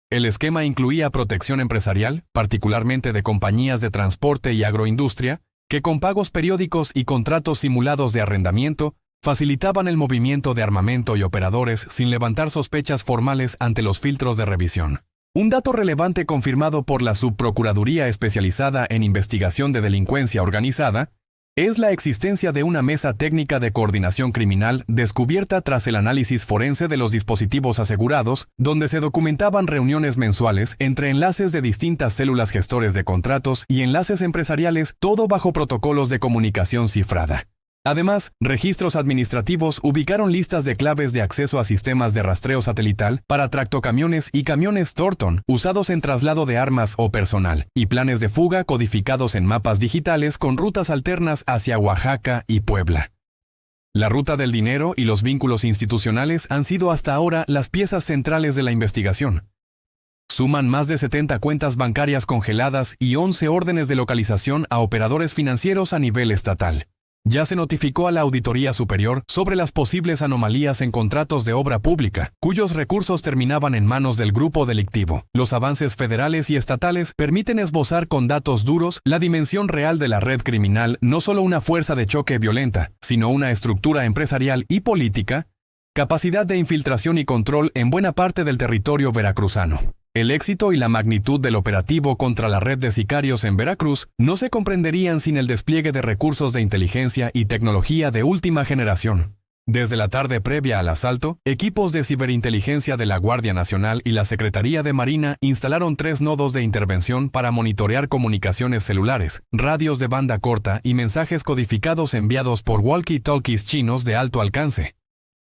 El esquema incluía protección empresarial, particularmente de compañías de transporte y agroindustria, que con pagos periódicos y contratos simulados de arrendamiento facilitaban el movimiento de armamento y operadores sin levantar sospechas formales ante los filtros de revisión. Un dato relevante confirmado por la Subprocuraduría especializada en investigación de delincuencia organizada es la existencia de una mesa técnica de coordinación criminal descubierta tras el análisis forense de los dispositivos asegurados, donde se documentaban reuniones mensuales entre enlaces de distintas células gestores de contratos y enlaces empresariales, todo bajo protocolos de comunicación cifrada. Además, registros administrativos ubicaron listas de claves de acceso a sistemas de rastreo satelital para tractocamiones y camiones Thornton usados en traslado de armas o personal, y planes de fuga codificados en mapas digitales con rutas alternas hacia Oaxaca y Puebla. La ruta del dinero y los vínculos institucionales han sido hasta ahora las piezas centrales de la investigación. Suman más de 70 cuentas bancarias congeladas y 11 órdenes de localización a operadores financieros a nivel estatal. Ya se notificó a la Auditoría Superior sobre las posibles anomalías en contratos de obra pública, cuyos recursos terminaban en manos del grupo delictivo. Los avances federales y estatales permiten esbozar con datos duros la dimensión real de la red criminal, no solo una fuerza de choque violenta, sino una estructura empresarial y política, capacidad de infiltración y control en buena parte del territorio veracruzano. El éxito y la magnitud del operativo contra la red de sicarios en Veracruz no se comprenderían sin el despliegue de recursos de inteligencia y tecnología de última generación. Desde la tarde previa al asalto, equipos de ciberinteligencia de la Guardia Nacional y la Secretaría de Marina instalaron 3 nodos de intervención para monitorear comunicaciones celulares, radios de banda corta y mensajes codificados enviados por walkie-talkies chinos de alto alcance.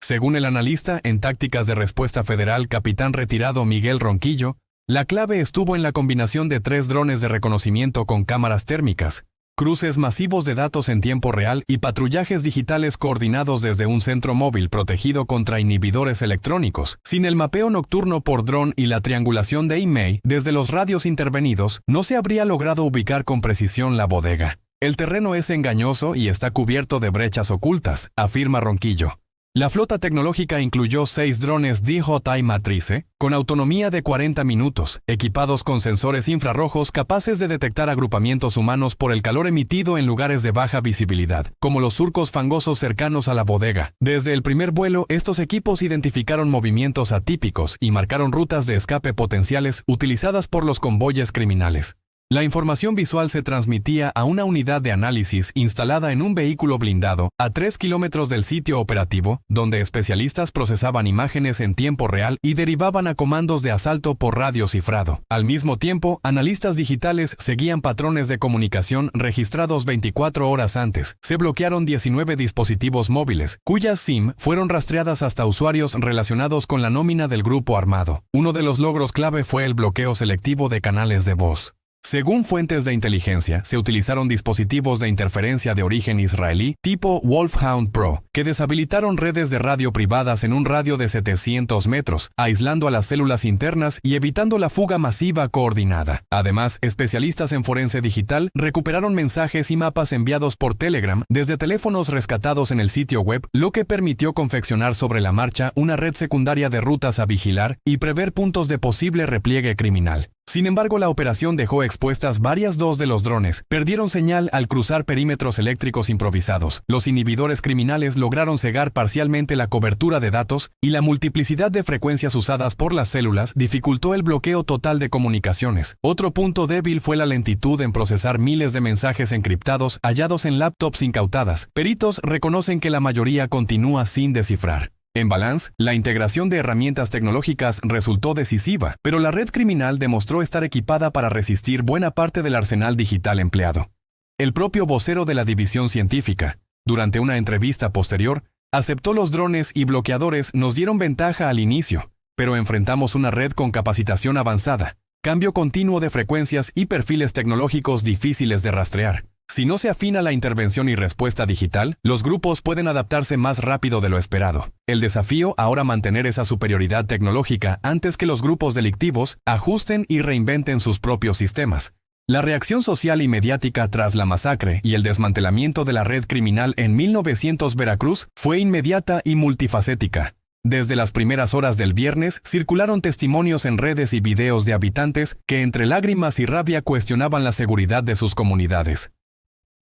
Según el analista en tácticas de respuesta federal capitán retirado Miguel Ronquillo, la clave estuvo en la combinación de 3 drones de reconocimiento con cámaras térmicas, cruces masivos de datos en tiempo real y patrullajes digitales coordinados desde un centro móvil protegido contra inhibidores electrónicos. Sin el mapeo nocturno por dron y la triangulación de IMEI desde los radios intervenidos, no se habría logrado ubicar con precisión la bodega. El terreno es engañoso y está cubierto de brechas ocultas, afirma Ronquillo. La flota tecnológica incluyó 6 drones DJI Matrice, con autonomía de 40 minutos, equipados con sensores infrarrojos capaces de detectar agrupamientos humanos por el calor emitido en lugares de baja visibilidad, como los surcos fangosos cercanos a la bodega. Desde el primer vuelo, estos equipos identificaron movimientos atípicos y marcaron rutas de escape potenciales utilizadas por los convoyes criminales. La información visual se transmitía a una unidad de análisis instalada en un vehículo blindado a 3 kilómetros del sitio operativo, donde especialistas procesaban imágenes en tiempo real y derivaban a comandos de asalto por radio cifrado. Al mismo tiempo, analistas digitales seguían patrones de comunicación registrados 24 horas antes. Se bloquearon 19 dispositivos móviles, cuyas SIM fueron rastreadas hasta usuarios relacionados con la nómina del grupo armado. Uno de los logros clave fue el bloqueo selectivo de canales de voz. Según fuentes de inteligencia, se utilizaron dispositivos de interferencia de origen israelí tipo Wolfhound Pro, que deshabilitaron redes de radio privadas en un radio de 700 metros, aislando a las células internas y evitando la fuga masiva coordinada. Además, especialistas en forense digital recuperaron mensajes y mapas enviados por Telegram desde teléfonos rescatados en el sitio web, lo que permitió confeccionar sobre la marcha una red secundaria de rutas a vigilar y prever puntos de posible repliegue criminal. Sin embargo, la operación dejó expuestas varias dos de los drones. Perdieron señal al cruzar perímetros eléctricos improvisados. Los inhibidores criminales lograron cegar parcialmente la cobertura de datos y la multiplicidad de frecuencias usadas por las células dificultó el bloqueo total de comunicaciones. Otro punto débil fue la lentitud en procesar miles de mensajes encriptados hallados en laptops incautadas. Peritos reconocen que la mayoría continúa sin descifrar. En balance, la integración de herramientas tecnológicas resultó decisiva, pero la red criminal demostró estar equipada para resistir buena parte del arsenal digital empleado. El propio vocero de la división científica, durante una entrevista posterior, aceptó los drones y bloqueadores nos dieron ventaja al inicio, pero enfrentamos una red con capacitación avanzada, cambio continuo de frecuencias y perfiles tecnológicos difíciles de rastrear. Si no se afina la intervención y respuesta digital, los grupos pueden adaptarse más rápido de lo esperado. El desafío ahora mantener esa superioridad tecnológica antes que los grupos delictivos ajusten y reinventen sus propios sistemas. La reacción social y mediática tras la masacre y el desmantelamiento de la red criminal en 1900 Veracruz fue inmediata y multifacética. Desde las primeras horas del viernes circularon testimonios en redes y videos de habitantes que entre lágrimas y rabia cuestionaban la seguridad de sus comunidades.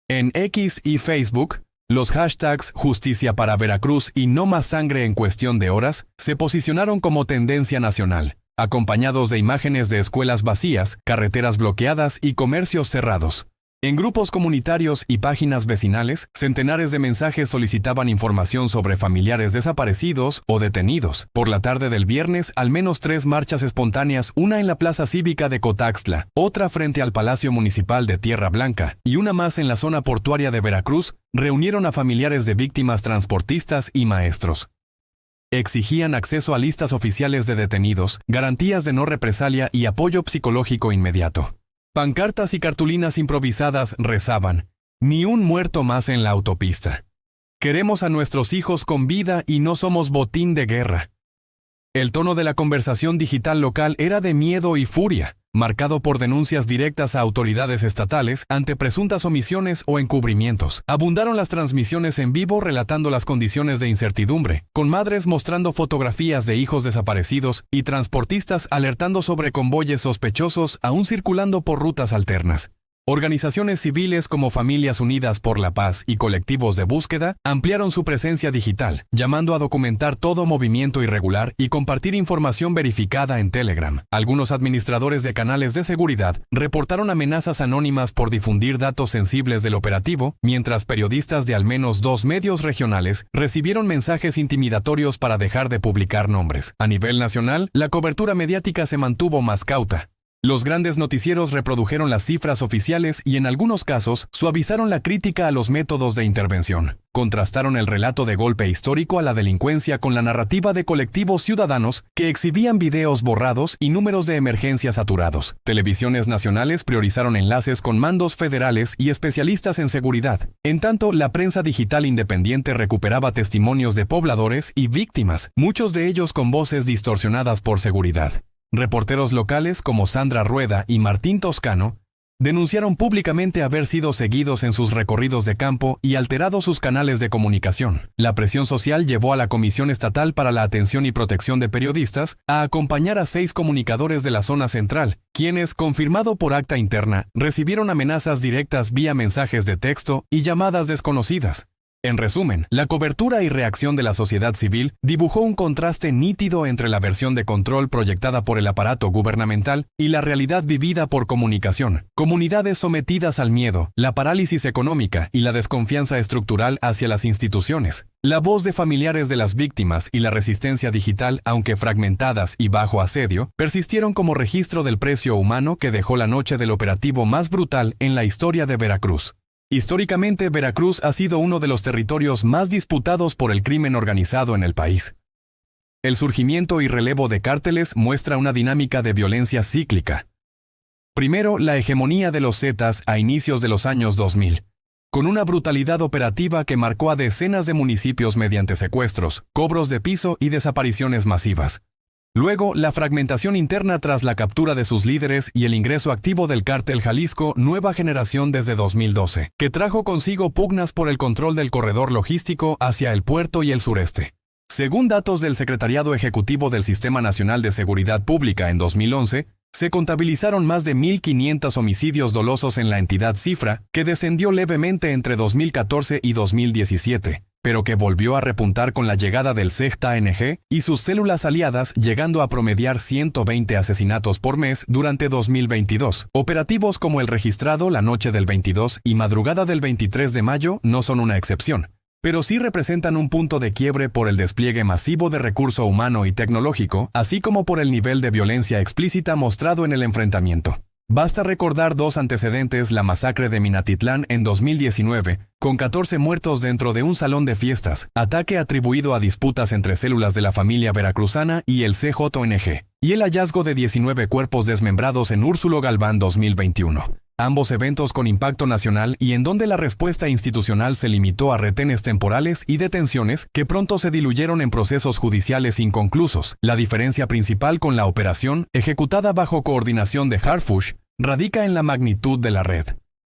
En X y Facebook, los hashtags Justicia para Veracruz y No Más Sangre en cuestión de horas se posicionaron como tendencia nacional, acompañados de imágenes de escuelas vacías, carreteras bloqueadas y comercios cerrados. En grupos comunitarios y páginas vecinales, centenares de mensajes solicitaban información sobre familiares desaparecidos o detenidos. Por la tarde del viernes, al menos 3 marchas espontáneas, una en la Plaza Cívica de Cotaxtla, otra frente al Palacio Municipal de Tierra Blanca y una más en la zona portuaria de Veracruz, reunieron a familiares de víctimas, transportistas y maestros. Exigían acceso a listas oficiales de detenidos, garantías de no represalia y apoyo psicológico inmediato. Pancartas y cartulinas improvisadas rezaban: "Ni un muerto más en la autopista. Queremos a nuestros hijos con vida y no somos botín de guerra". El tono de la conversación digital local era de miedo y furia, marcado por denuncias directas a autoridades estatales ante presuntas omisiones o encubrimientos. Abundaron las transmisiones en vivo relatando las condiciones de incertidumbre, con madres mostrando fotografías de hijos desaparecidos y transportistas alertando sobre convoyes sospechosos aún circulando por rutas alternas. Organizaciones civiles como Familias Unidas por la Paz y colectivos de búsqueda ampliaron su presencia digital, llamando a documentar todo movimiento irregular y compartir información verificada en Telegram. Algunos administradores de canales de seguridad reportaron amenazas anónimas por difundir datos sensibles del operativo, mientras periodistas de al menos 2 medios regionales recibieron mensajes intimidatorios para dejar de publicar nombres. A nivel nacional, la cobertura mediática se mantuvo más cauta. Los grandes noticieros reprodujeron las cifras oficiales y en algunos casos suavizaron la crítica a los métodos de intervención. Contrastaron el relato de golpe histórico a la delincuencia con la narrativa de colectivos ciudadanos que exhibían videos borrados y números de emergencia saturados. Televisiones nacionales priorizaron enlaces con mandos federales y especialistas en seguridad. En tanto, la prensa digital independiente recuperaba testimonios de pobladores y víctimas, muchos de ellos con voces distorsionadas por seguridad. Reporteros locales como Sandra Rueda y Martín Toscano denunciaron públicamente haber sido seguidos en sus recorridos de campo y alterado sus canales de comunicación. La presión social llevó a la Comisión Estatal para la Atención y Protección de Periodistas a acompañar a 6 comunicadores de la zona central, quienes, confirmado por acta interna, recibieron amenazas directas vía mensajes de texto y llamadas desconocidas. En resumen, la cobertura y reacción de la sociedad civil dibujó un contraste nítido entre la versión de control proyectada por el aparato gubernamental y la realidad vivida por comunicación. Comunidades sometidas al miedo, la parálisis económica y la desconfianza estructural hacia las instituciones. La voz de familiares de las víctimas y la resistencia digital, aunque fragmentadas y bajo asedio, persistieron como registro del precio humano que dejó la noche del operativo más brutal en la historia de Veracruz. Históricamente, Veracruz ha sido uno de los territorios más disputados por el crimen organizado en el país. El surgimiento y relevo de cárteles muestra una dinámica de violencia cíclica. Primero, la hegemonía de los Zetas a inicios de los años 2000, con una brutalidad operativa que marcó a decenas de municipios mediante secuestros, cobros de piso y desapariciones masivas. Luego, la fragmentación interna tras la captura de sus líderes y el ingreso activo del cártel Jalisco Nueva Generación desde 2012, que trajo consigo pugnas por el control del corredor logístico hacia el puerto y el sureste. Según datos del Secretariado Ejecutivo del Sistema Nacional de Seguridad Pública en 2011, se contabilizaron más de 1.500 homicidios dolosos en la entidad, cifra que descendió levemente entre 2014 y 2017. Pero que volvió a repuntar con la llegada del CEJTA-NG y sus células aliadas, llegando a promediar 120 asesinatos por mes durante 2022. Operativos como el registrado la noche del 22 y madrugada del 23 de mayo no son una excepción, pero sí representan un punto de quiebre por el despliegue masivo de recurso humano y tecnológico, así como por el nivel de violencia explícita mostrado en el enfrentamiento. Basta recordar 2 antecedentes: la masacre de Minatitlán en 2019, con 14 muertos dentro de un salón de fiestas, ataque atribuido a disputas entre células de la familia veracruzana y el CJNG, y el hallazgo de 19 cuerpos desmembrados en Úrsulo Galván 2021. ambos eventos con impacto nacional y en donde la respuesta institucional se limitó a retenes temporales y detenciones que pronto se diluyeron en procesos judiciales inconclusos. La diferencia principal con la operación, ejecutada bajo coordinación de Harfuch, radica en la magnitud de la red.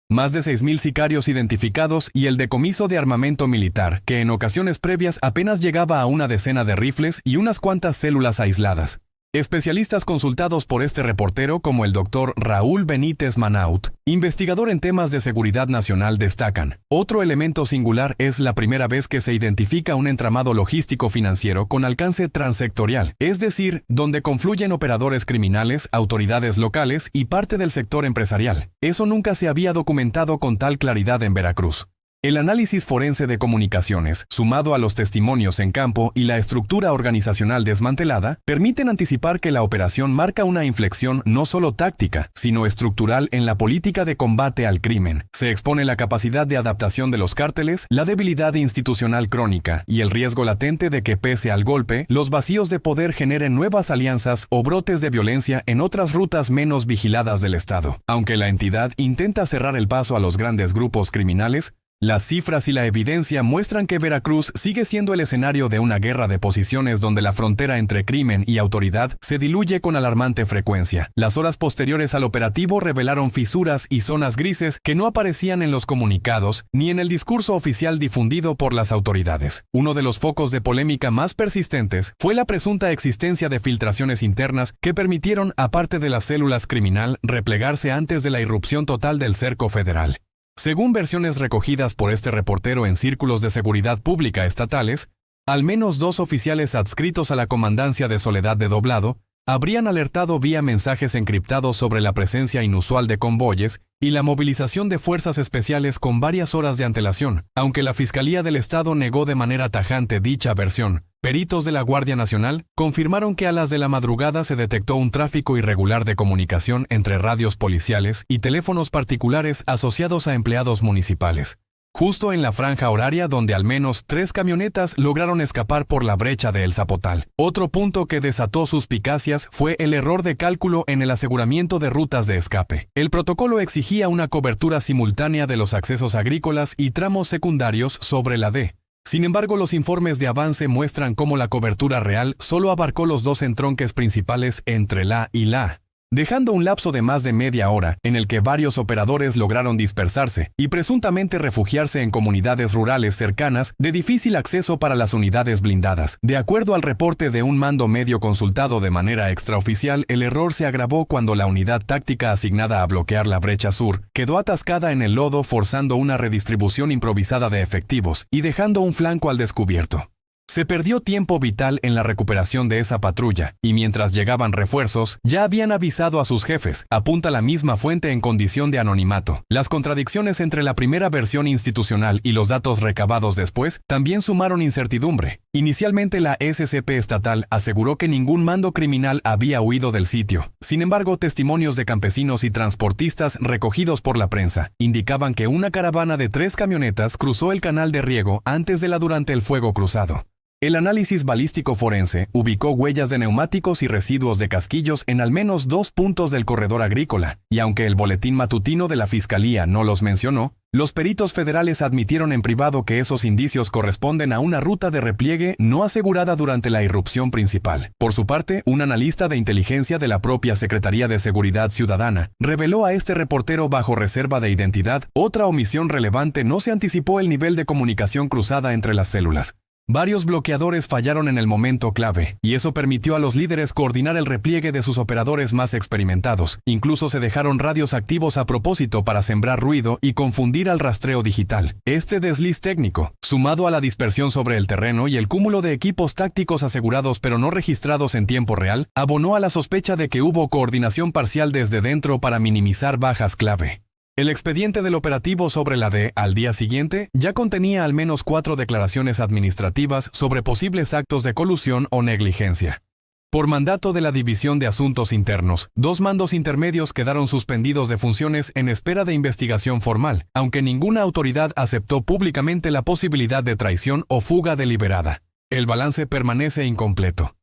Más de 6.000 sicarios identificados y el decomiso de armamento militar, que en ocasiones previas apenas llegaba a una decena de rifles y unas cuantas células aisladas. Especialistas consultados por este reportero, como el Dr. Raúl Benítez Manaut, investigador en temas de seguridad nacional, destacan: otro elemento singular es la primera vez que se identifica un entramado logístico financiero con alcance transsectorial, es decir, donde confluyen operadores criminales, autoridades locales y parte del sector empresarial. Eso nunca se había documentado con tal claridad en Veracruz. El análisis forense de comunicaciones, sumado a los testimonios en campo y la estructura organizacional desmantelada, permiten anticipar que la operación marca una inflexión no solo táctica, sino estructural en la política de combate al crimen. Se expone la capacidad de adaptación de los cárteles, la debilidad institucional crónica y el riesgo latente de que, pese al golpe, los vacíos de poder generen nuevas alianzas o brotes de violencia en otras rutas menos vigiladas del Estado. Aunque la entidad intenta cerrar el paso a los grandes grupos criminales, las cifras y la evidencia muestran que Veracruz sigue siendo el escenario de una guerra de posiciones donde la frontera entre crimen y autoridad se diluye con alarmante frecuencia. Las horas posteriores al operativo revelaron fisuras y zonas grises que no aparecían en los comunicados ni en el discurso oficial difundido por las autoridades. Uno de los focos de polémica más persistentes fue la presunta existencia de filtraciones internas que permitieron, aparte de las células criminal, replegarse antes de la irrupción total del cerco federal. Según versiones recogidas por este reportero en círculos de seguridad pública estatales, al menos 2 oficiales adscritos a la comandancia de Soledad de Doblado habrían alertado vía mensajes encriptados sobre la presencia inusual de convoyes y la movilización de fuerzas especiales con varias horas de antelación, aunque la Fiscalía del Estado negó de manera tajante dicha versión. Peritos de la Guardia Nacional confirmaron que a las de la madrugada se detectó un tráfico irregular de comunicación entre radios policiales y teléfonos particulares asociados a empleados municipales, justo en la franja horaria donde al menos 3 camionetas lograron escapar por la brecha de El Zapotal. Otro punto que desató suspicacias fue el error de cálculo en el aseguramiento de rutas de escape. El protocolo exigía una cobertura simultánea de los accesos agrícolas y tramos secundarios sobre la D. Sin embargo, los informes de avance muestran cómo la cobertura real solo abarcó los 2 entronques principales entre la y la, dejando un lapso de más de media hora en el que varios operadores lograron dispersarse y presuntamente refugiarse en comunidades rurales cercanas de difícil acceso para las unidades blindadas. De acuerdo al reporte de un mando medio consultado de manera extraoficial, el error se agravó cuando la unidad táctica asignada a bloquear la brecha sur quedó atascada en el lodo, forzando una redistribución improvisada de efectivos y dejando un flanco al descubierto. Se perdió tiempo vital en la recuperación de esa patrulla, y mientras llegaban refuerzos, ya habían avisado a sus jefes, apunta la misma fuente en condición de anonimato. Las contradicciones entre la primera versión institucional y los datos recabados después también sumaron incertidumbre. Inicialmente la SCP estatal aseguró que ningún mando criminal había huido del sitio. Sin embargo, testimonios de campesinos y transportistas recogidos por la prensa indicaban que una caravana de 3 camionetas cruzó el canal de riego antes de la durante el fuego cruzado. El análisis balístico forense ubicó huellas de neumáticos y residuos de casquillos en al menos 2 puntos del corredor agrícola, y aunque el boletín matutino de la Fiscalía no los mencionó, los peritos federales admitieron en privado que esos indicios corresponden a una ruta de repliegue no asegurada durante la irrupción principal. Por su parte, un analista de inteligencia de la propia Secretaría de Seguridad Ciudadana reveló a este reportero bajo reserva de identidad: otra omisión relevante, no se anticipó el nivel de comunicación cruzada entre las células. Varios bloqueadores fallaron en el momento clave, y eso permitió a los líderes coordinar el repliegue de sus operadores más experimentados. Incluso se dejaron radios activos a propósito para sembrar ruido y confundir al rastreo digital. Este desliz técnico, sumado a la dispersión sobre el terreno y el cúmulo de equipos tácticos asegurados pero no registrados en tiempo real, abonó a la sospecha de que hubo coordinación parcial desde dentro para minimizar bajas clave. El expediente del operativo sobre la D al día siguiente ya contenía al menos 4 declaraciones administrativas sobre posibles actos de colusión o negligencia. Por mandato de la División de Asuntos Internos, 2 mandos intermedios quedaron suspendidos de funciones en espera de investigación formal, aunque ninguna autoridad aceptó públicamente la posibilidad de traición o fuga deliberada. El balance permanece incompleto.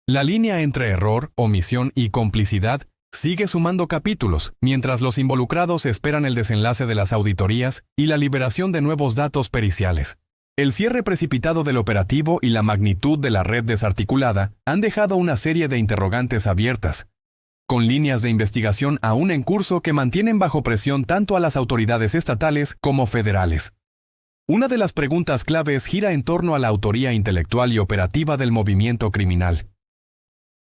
La línea entre error, omisión y complicidad sigue sumando capítulos, mientras los involucrados esperan el desenlace de las auditorías y la liberación de nuevos datos periciales. El cierre precipitado del operativo y la magnitud de la red desarticulada han dejado una serie de interrogantes abiertas, con líneas de investigación aún en curso que mantienen bajo presión tanto a las autoridades estatales como federales. Una de las preguntas claves gira en torno a la autoría intelectual y operativa del movimiento criminal.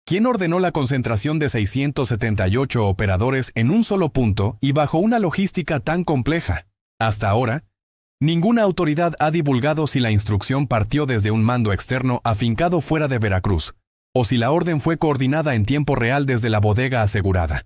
¿Quién ordenó la concentración de 678 operadores en un solo punto y bajo una logística tan compleja? Hasta ahora, ninguna autoridad ha divulgado si la instrucción partió desde un mando externo afincado fuera de Veracruz, o si la orden fue coordinada en tiempo real desde la bodega asegurada.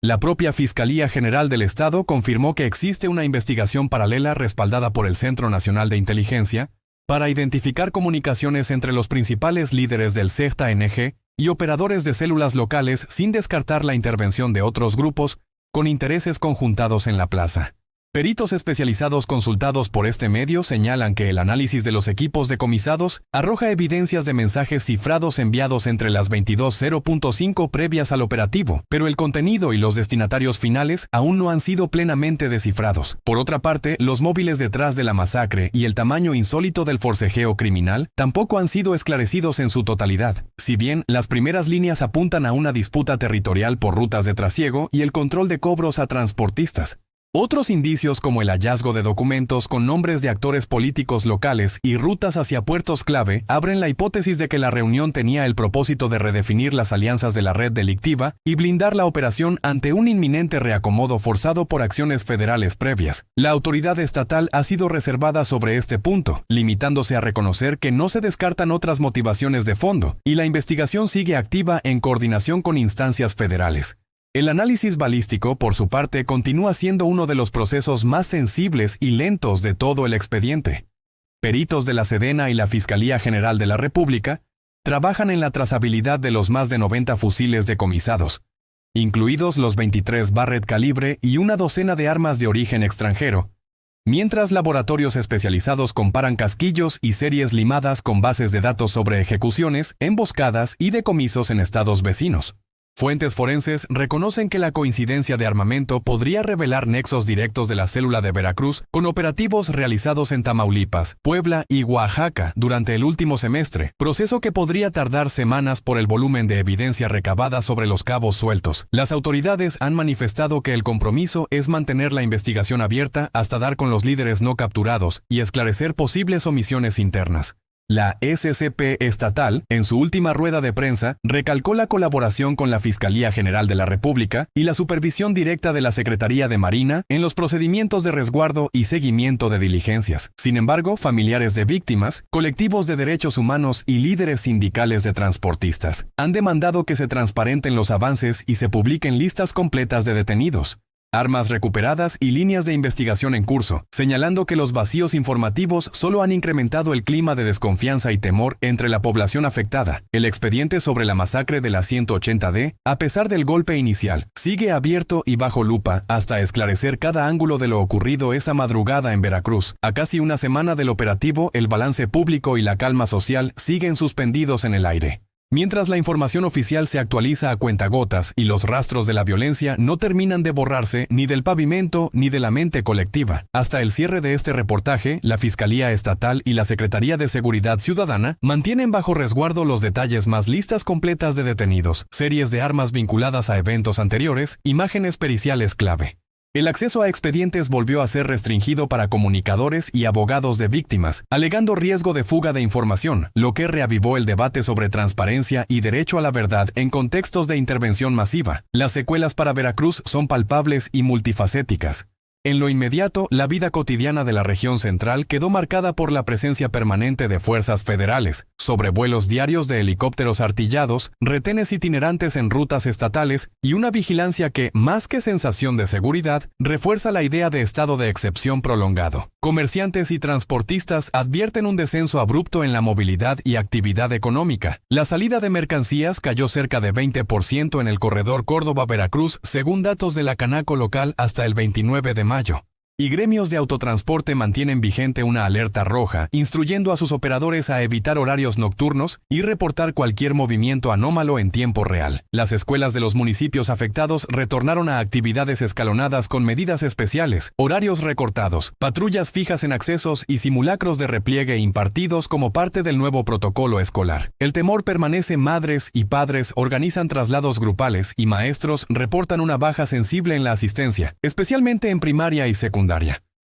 La propia Fiscalía General del Estado confirmó que existe una investigación paralela respaldada por el Centro Nacional de Inteligencia para identificar comunicaciones entre los principales líderes del CENTE y operadores de células locales sin descartar la intervención de otros grupos con intereses conjuntados en la plaza. Peritos especializados consultados por este medio señalan que el análisis de los equipos decomisados arroja evidencias de mensajes cifrados enviados entre las 22:05 previas al operativo, pero el contenido y los destinatarios finales aún no han sido plenamente descifrados. Por otra parte, los móviles detrás de la masacre y el tamaño insólito del forcejeo criminal tampoco han sido esclarecidos en su totalidad. Si bien las primeras líneas apuntan a una disputa territorial por rutas de trasiego y el control de cobros a transportistas, otros indicios como el hallazgo de documentos con nombres de actores políticos locales y rutas hacia puertos clave abren la hipótesis de que la reunión tenía el propósito de redefinir las alianzas de la red delictiva y blindar la operación ante un inminente reacomodo forzado por acciones federales previas. La autoridad estatal ha sido reservada sobre este punto, limitándose a reconocer que no se descartan otras motivaciones de fondo, y la investigación sigue activa en coordinación con instancias federales. El análisis balístico, por su parte, continúa siendo uno de los procesos más sensibles y lentos de todo el expediente. Peritos de la Sedena y la Fiscalía General de la República trabajan en la trazabilidad de los más de 90 fusiles decomisados, incluidos los 23 Barrett calibre y una docena de armas de origen extranjero, mientras laboratorios especializados comparan casquillos y series limadas con bases de datos sobre ejecuciones, emboscadas y decomisos en estados vecinos. Fuentes forenses reconocen que la coincidencia de armamento podría revelar nexos directos de la célula de Veracruz con operativos realizados en Tamaulipas, Puebla y Oaxaca durante el último semestre, proceso que podría tardar semanas por el volumen de evidencia recabada sobre los cabos sueltos. Las autoridades han manifestado que el compromiso es mantener la investigación abierta hasta dar con los líderes no capturados y esclarecer posibles omisiones internas. La SCP estatal, en su última rueda de prensa, recalcó la colaboración con la Fiscalía General de la República y la supervisión directa de la Secretaría de Marina en los procedimientos de resguardo y seguimiento de diligencias. Sin embargo, familiares de víctimas, colectivos de derechos humanos y líderes sindicales de transportistas han demandado que se transparenten los avances y se publiquen listas completas de detenidos, armas recuperadas y líneas de investigación en curso, señalando que los vacíos informativos solo han incrementado el clima de desconfianza y temor entre la población afectada. El expediente sobre la masacre de la 180D, a pesar del golpe inicial, sigue abierto y bajo lupa hasta esclarecer cada ángulo de lo ocurrido esa madrugada en Veracruz. A casi una semana del operativo, el balance público y la calma social siguen suspendidos en el aire. Mientras la información oficial se actualiza a cuentagotas y los rastros de la violencia no terminan de borrarse ni del pavimento ni de la mente colectiva. Hasta el cierre de este reportaje, la Fiscalía Estatal y la Secretaría de Seguridad Ciudadana mantienen bajo resguardo los detalles más listas completas de detenidos, series de armas vinculadas a eventos anteriores, imágenes periciales clave. El acceso a expedientes volvió a ser restringido para comunicadores y abogados de víctimas, alegando riesgo de fuga de información, lo que reavivó el debate sobre transparencia y derecho a la verdad en contextos de intervención masiva. Las secuelas para Veracruz son palpables y multifacéticas. En lo inmediato, la vida cotidiana de la región central quedó marcada por la presencia permanente de fuerzas federales, sobrevuelos diarios de helicópteros artillados, retenes itinerantes en rutas estatales y una vigilancia que, más que sensación de seguridad, refuerza la idea de estado de excepción prolongado. Comerciantes y transportistas advierten un descenso abrupto en la movilidad y actividad económica. La salida de mercancías cayó cerca de 20% en el corredor Córdoba-Veracruz, según datos de la Canaco local hasta el 29 de mayo. y gremios de autotransporte mantienen vigente una alerta roja, instruyendo a sus operadores a evitar horarios nocturnos y reportar cualquier movimiento anómalo en tiempo real. Las escuelas de los municipios afectados retornaron a actividades escalonadas con medidas especiales, horarios recortados, patrullas fijas en accesos y simulacros de repliegue impartidos como parte del nuevo protocolo escolar. El temor permanece. Madres y padres organizan traslados grupales y maestros reportan una baja sensible en la asistencia, especialmente en primaria y secundaria.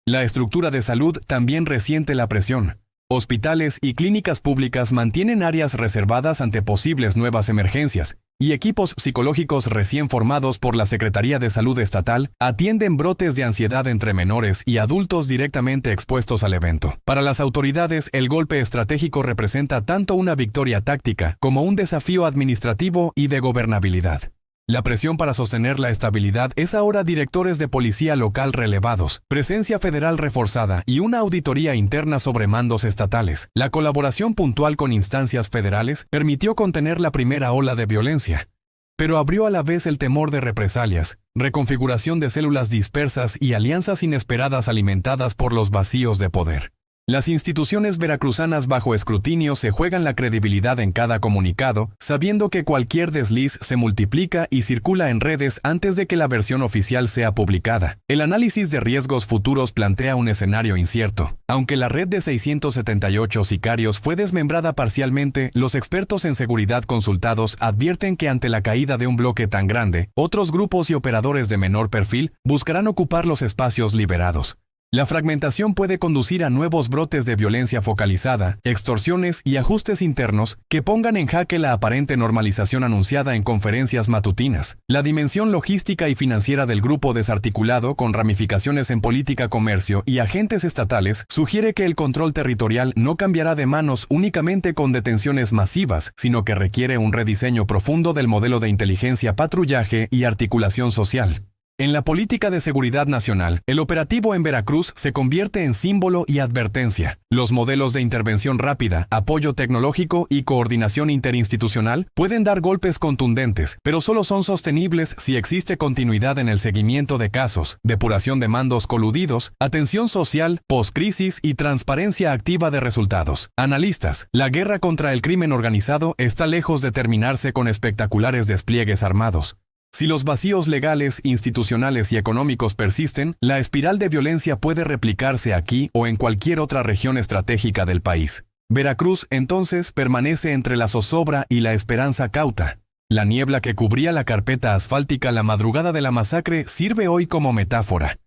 La estructura de salud también resiente la presión. Hospitales y clínicas públicas mantienen áreas reservadas ante posibles nuevas emergencias, y equipos psicológicos recién formados por la Secretaría de Salud Estatal atienden brotes de ansiedad entre menores y adultos directamente expuestos al evento. Para las autoridades, el golpe estratégico representa tanto una victoria táctica como un desafío administrativo y de gobernabilidad. La presión para sostener la estabilidad es ahora directores de policía local relevados, presencia federal reforzada y una auditoría interna sobre mandos estatales. La colaboración puntual con instancias federales permitió contener la primera ola de violencia, pero abrió a la vez el temor de represalias, reconfiguración de células dispersas y alianzas inesperadas alimentadas por los vacíos de poder. Las instituciones veracruzanas bajo escrutinio se juegan la credibilidad en cada comunicado, sabiendo que cualquier desliz se multiplica y circula en redes antes de que la versión oficial sea publicada. El análisis de riesgos futuros plantea un escenario incierto. Aunque la red de 678 sicarios fue desmembrada parcialmente, los expertos en seguridad consultados advierten que ante la caída de un bloque tan grande, otros grupos y operadores de menor perfil buscarán ocupar los espacios liberados. La fragmentación puede conducir a nuevos brotes de violencia focalizada, extorsiones y ajustes internos que pongan en jaque la aparente normalización anunciada en conferencias matutinas. La dimensión logística y financiera del grupo desarticulado, con ramificaciones en política, comercio y agentes estatales, sugiere que el control territorial no cambiará de manos únicamente con detenciones masivas, sino que requiere un rediseño profundo del modelo de inteligencia, patrullaje y articulación social. En la política de seguridad nacional, el operativo en Veracruz se convierte en símbolo y advertencia. Los modelos de intervención rápida, apoyo tecnológico y coordinación interinstitucional pueden dar golpes contundentes, pero solo son sostenibles si existe continuidad en el seguimiento de casos, depuración de mandos coludidos, atención social, postcrisis y transparencia activa de resultados. Analistas, la guerra contra el crimen organizado está lejos de terminarse con espectaculares despliegues armados. Si los vacíos legales, institucionales y económicos persisten, la espiral de violencia puede replicarse aquí o en cualquier otra región estratégica del país. Veracruz, entonces, permanece entre la zozobra y la esperanza cauta. La niebla que cubría la carpeta asfáltica la madrugada de la masacre sirve hoy como metáfora.